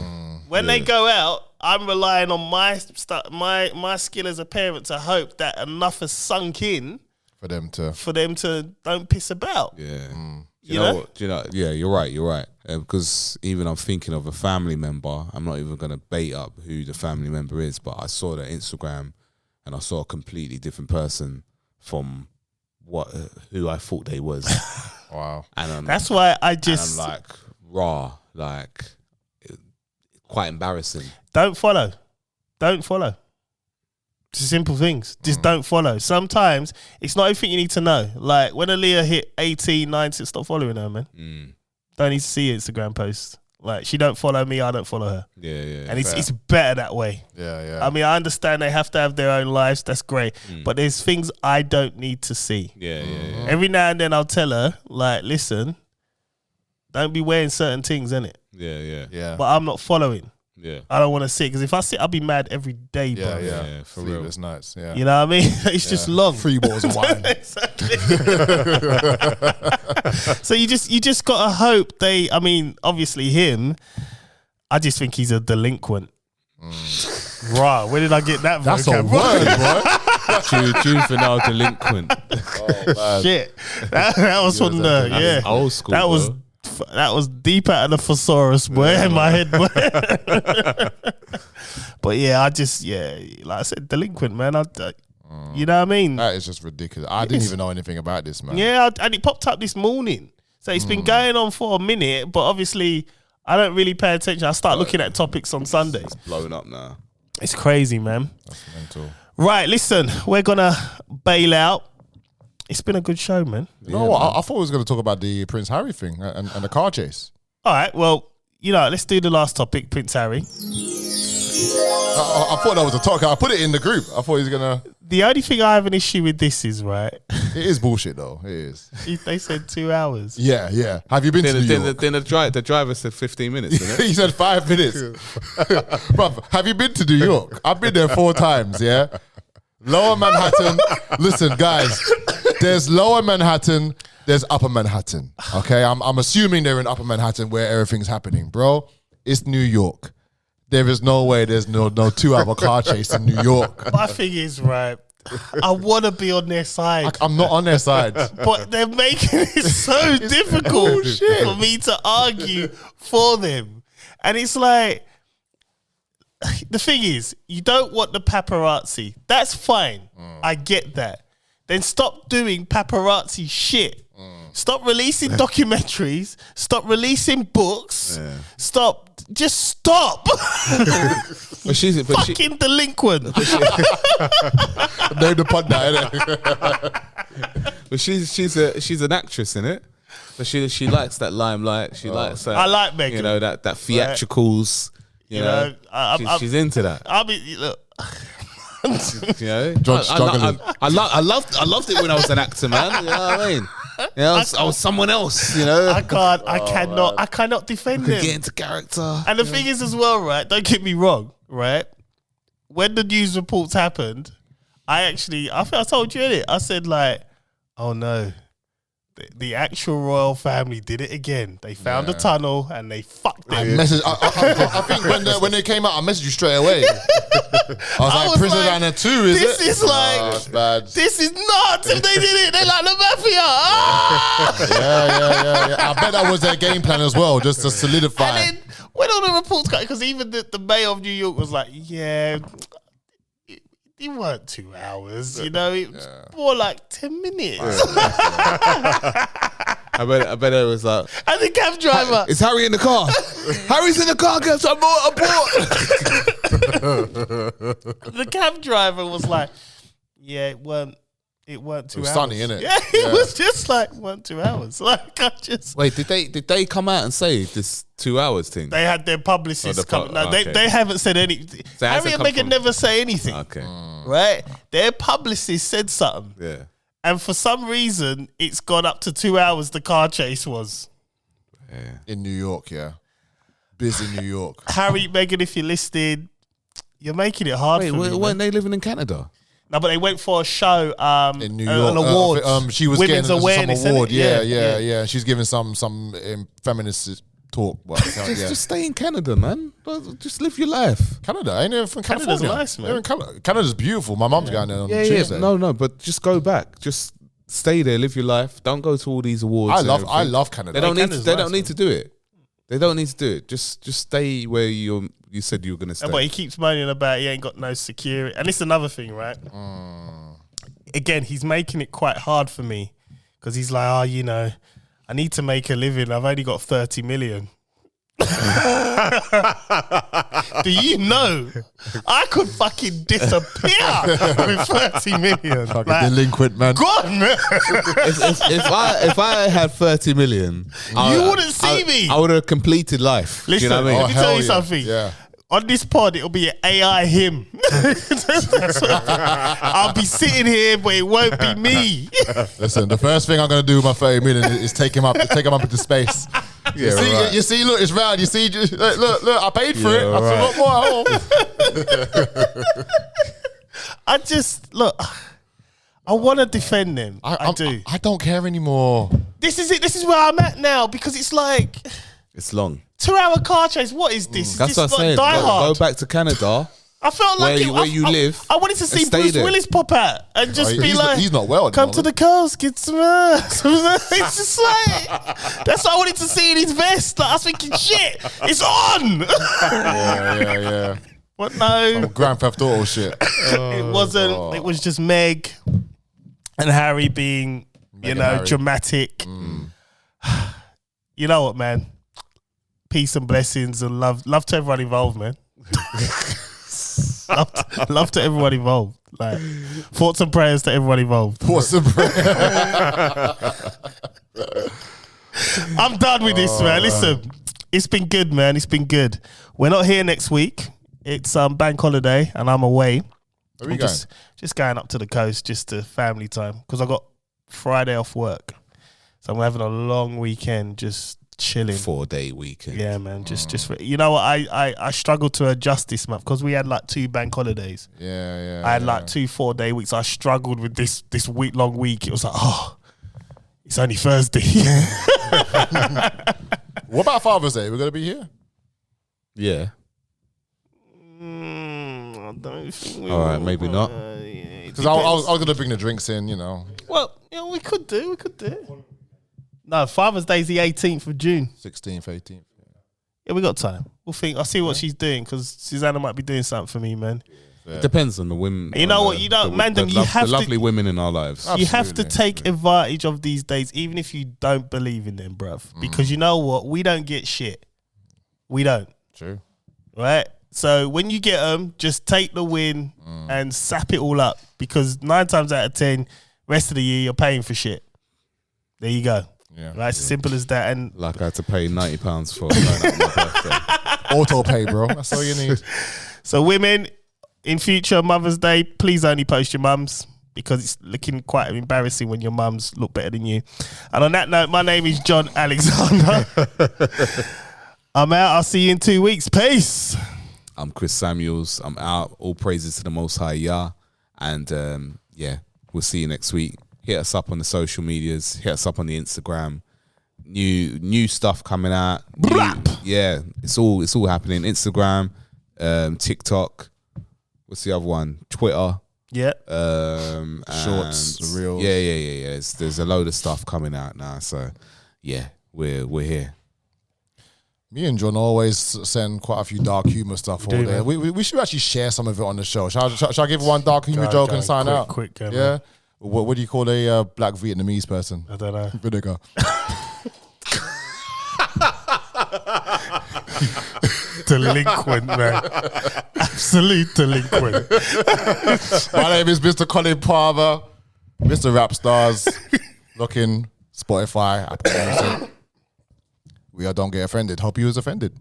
when they go out, I'm relying on my skill as a parent to hope that enough has sunk in for them to don't piss about. Yeah, you know what? Do you know? Yeah, you're right. Because even I'm thinking of a family member. I'm not even going to bait up who the family member is, but I saw their Instagram and I saw a completely different person from who I thought they was. Wow, and that's why I'm like. Raw, like quite embarrassing. Don't follow. Just simple things. Just don't follow. Sometimes it's not everything you need to know. Like when Aaliyah hit 18, 19, stop following her, man. Don't need to see Instagram posts. Like she don't follow me, I don't follow her. Yeah. And it's better that way. Yeah. I mean, I understand they have to have their own lives. That's great. But there's things I don't need to see. Yeah. Every now and then I'll tell her, like, listen, don't be wearing certain things, innit? Yeah. But I'm not following. Yeah. I don't want to see it because if I see it, I'll be mad every day, bro. Yeah, for real. Sleepless nights. Yeah. You know what I mean? It's just long. 3 bottles of wine. Exactly. So you just gotta hope I mean, obviously him. I just think he's a delinquent. Right? Where did I get that? That's a word, bro. Juvenile delinquent. Oh, Shit. That was from the old school. That was deep out of the thesaurus, boy, in my head, boy. But yeah, like I said, delinquent, man. You know what I mean? That is just ridiculous. I didn't even know anything about this, man. Yeah, and it popped up this morning. So it's been going on for a minute, but obviously I don't really pay attention. I start looking at topics on Sundays. It's blowing up now. It's crazy, man. That's mental. Right, listen, we're going to bail out. It's been a good show, man. You know what? I thought we was going to talk about the Prince Harry thing and the car chase. All right, well, let's do the last topic, Prince Harry. I thought that was a talk. I put it in the group. I thought he was going to... The only thing I have an issue with this is, right? It is bullshit, though. It is. They said 2 hours. Yeah. Have you been to New York? Then the driver said 15 minutes, didn't it? He said 5 minutes. Bruv, have you been to New York? I've been there 4 times, yeah? Lower Manhattan. Listen, guys, there's Lower Manhattan, there's Upper Manhattan. Okay, I'm assuming they're in Upper Manhattan where everything's happening, bro. It's New York. There is no way there's no 2-hour car chase in New York. My thing is, right, I want to be on their side. I'm not on their side. But they're making it so difficult for me to argue for them. And it's like, the thing is, you don't want the paparazzi. That's fine. I get that. Then stop doing paparazzi shit. Stop releasing documentaries. Stop releasing books. Yeah. Just stop. Fucking delinquent. Name the pod that, innit? But she's an actress, innit? So she likes that limelight. She likes that. I like Meghan. You know, that theatricals. You know, she's into that. I mean, look. You know, I loved it when I was an actor, man. You know what I mean? You know, I was someone else. You know, I cannot defend him. Get into character. And the thing is, as well, right? Don't get me wrong, right? When the news reports happened, I think I told you it. I said like, oh no. The actual royal family did it again. They found a tunnel and they fucked them. I think when they came out, I messaged you straight away. I was like, Prison Diner 2, is it? This is like, that's bad. This is nuts. If they did it, they're like the mafia. Yeah. I bet that was their game plan as well, just to solidify. And then when all the reports got, because even the mayor of New York was like, yeah, it weren't 2 hours, you know, it was more like 10 minutes. I bet it was like, and the cab driver, is Harry in the car? Harry's in the car, guys. I'm aboard. The cab driver was like, yeah, it weren't 2 hours. It was sunny, innit? Yeah, it was just like, 2 hours. Like, Wait, did they come out and say this 2 hours thing? They had their publicists come. No, okay. they haven't said anything. So Harry and Meghan never say anything. Okay. Right? Their publicist said something. Yeah. And for some reason, it's gone up to 2 hours, the car chase was. Yeah. In New York, yeah. Busy New York. Harry, Meghan, if you're listening, you're making it hard for me. Weren't they living in Canada? No, but they went for a show, in New York, an award. She was Women's getting awareness, some award. innit? Yeah. She's giving some feminist talk. Well, Just stay in Canada, man. Just live your life. Canada, ain't it from Canada's California? nice, man. They're in Canada's beautiful. My mom's going there on Tuesday. No, but just go back. Just stay there, live your life. Don't go to all these awards. I love Canada. They don't need to do it. They don't need to do it. Just stay where you said you were going to stay. But he keeps moaning about he ain't got no security. And it's another thing, right? Again, he's making it quite hard for me because he's like, I need to make a living. I've only got 30 million. Do you know I could fucking disappear with 30 million? Fucking delinquent, man. God, man. If I had 30 million, You wouldn't see me. I would have completed life. Listen, Do you know what I mean? let me tell hell you yeah. something. Yeah. On this pod, it'll be an AI him. I'll be sitting here, but it won't be me. Listen, the first thing I'm going to do with my 30 million is take him up into space. Yeah, You see, look, it's round. You see, look, I paid for it. Yeah, I've got more at home. I just, look, I want to defend them. I do. I don't care anymore. This is it. This is where I'm at now because it's like It's long. 2 hour car chase. What is this? That's Is what I'm this saying. Die Hard? Go back to Canada. I felt like where you live I wanted to see and stay Bruce there. Willis pop out and just be like, he's not well. come to the coast, get some ass. It's just like, that's what I wanted to see in his vest. Like, I was thinking, shit, it's on. Yeah. But no, Grand Theft Auto shit. it wasn't. It was just Meg and Harry being, Harry. dramatic. You know what, man? Peace and blessings and love to everyone involved, man. love to everyone involved. Like, thoughts and prayers to everyone involved. What's the I'm done with this, man. Listen, it's been good, man. It's been good. We're not here next week. It's bank holiday, and I'm away. Where are you I'm going? just going up to the coast, just to family time, because I got Friday off work, so I'm having a long weekend, just chilling. 4-day weekend. Yeah, man. You know what? I struggled to adjust this month because we had like 2 bank holidays. Yeah. I had like 2 4-day weeks. I struggled with this week-long week. It was like, oh, it's only Thursday. What about Father's Day? We're gonna be here. Yeah. I don't think All right, maybe not. Because I was gonna bring the drinks in, you know. Well, we could do. No, Father's Day's the 18th of June. 16th, 18th. Yeah, we got time. We'll think. I'll see what she's doing because Susanna might be doing something for me, man. It depends on the women. You know what? You don't, Mandem. You have the to. lovely women in our lives. You have to Absolutely. take advantage of these days, even if you don't believe in them, bruv. Because you know what? We don't get shit. We don't. True. Right? So when you get them, just take the win and sap it all up. Because 9 times out of 10, rest of the year, you're paying for shit. There you go. Yeah. Right? It's as simple as that. And Like I had to pay £90 for going out on my birthday. Auto pay, bro. That's all you need. so women, in future Mother's Day, please only post your mums, because it's looking quite embarrassing when your mums look better than you. And on that note, my name is John Alexander. I'm out. I'll see you in 2 weeks. Peace. I'm Chris Samuels. I'm out. All praises to the Most High Yah. And yeah, we'll see you next week. Hit us up on the social medias. Hit us up on the Instagram. New stuff coming out. Yeah, it's all happening. Instagram, TikTok. What's the other one? Twitter. Yeah. Shorts, and reels. Yeah. There's a load of stuff coming out now. So yeah, we're here. Me and John always send quite a few dark humor stuff all there. We should actually share some of it on the show. Shall I give one dark humor joke and sign out? Quick, go, Yeah. What do you call a black Vietnamese person? I don't know. Vinegar. Delinquent, man. Absolute delinquent. My name is Mr. Colin Palmer, Mr. Rap Stars, looking Spotify, Apple Music. We are Don't Get Offended. Hope you was offended.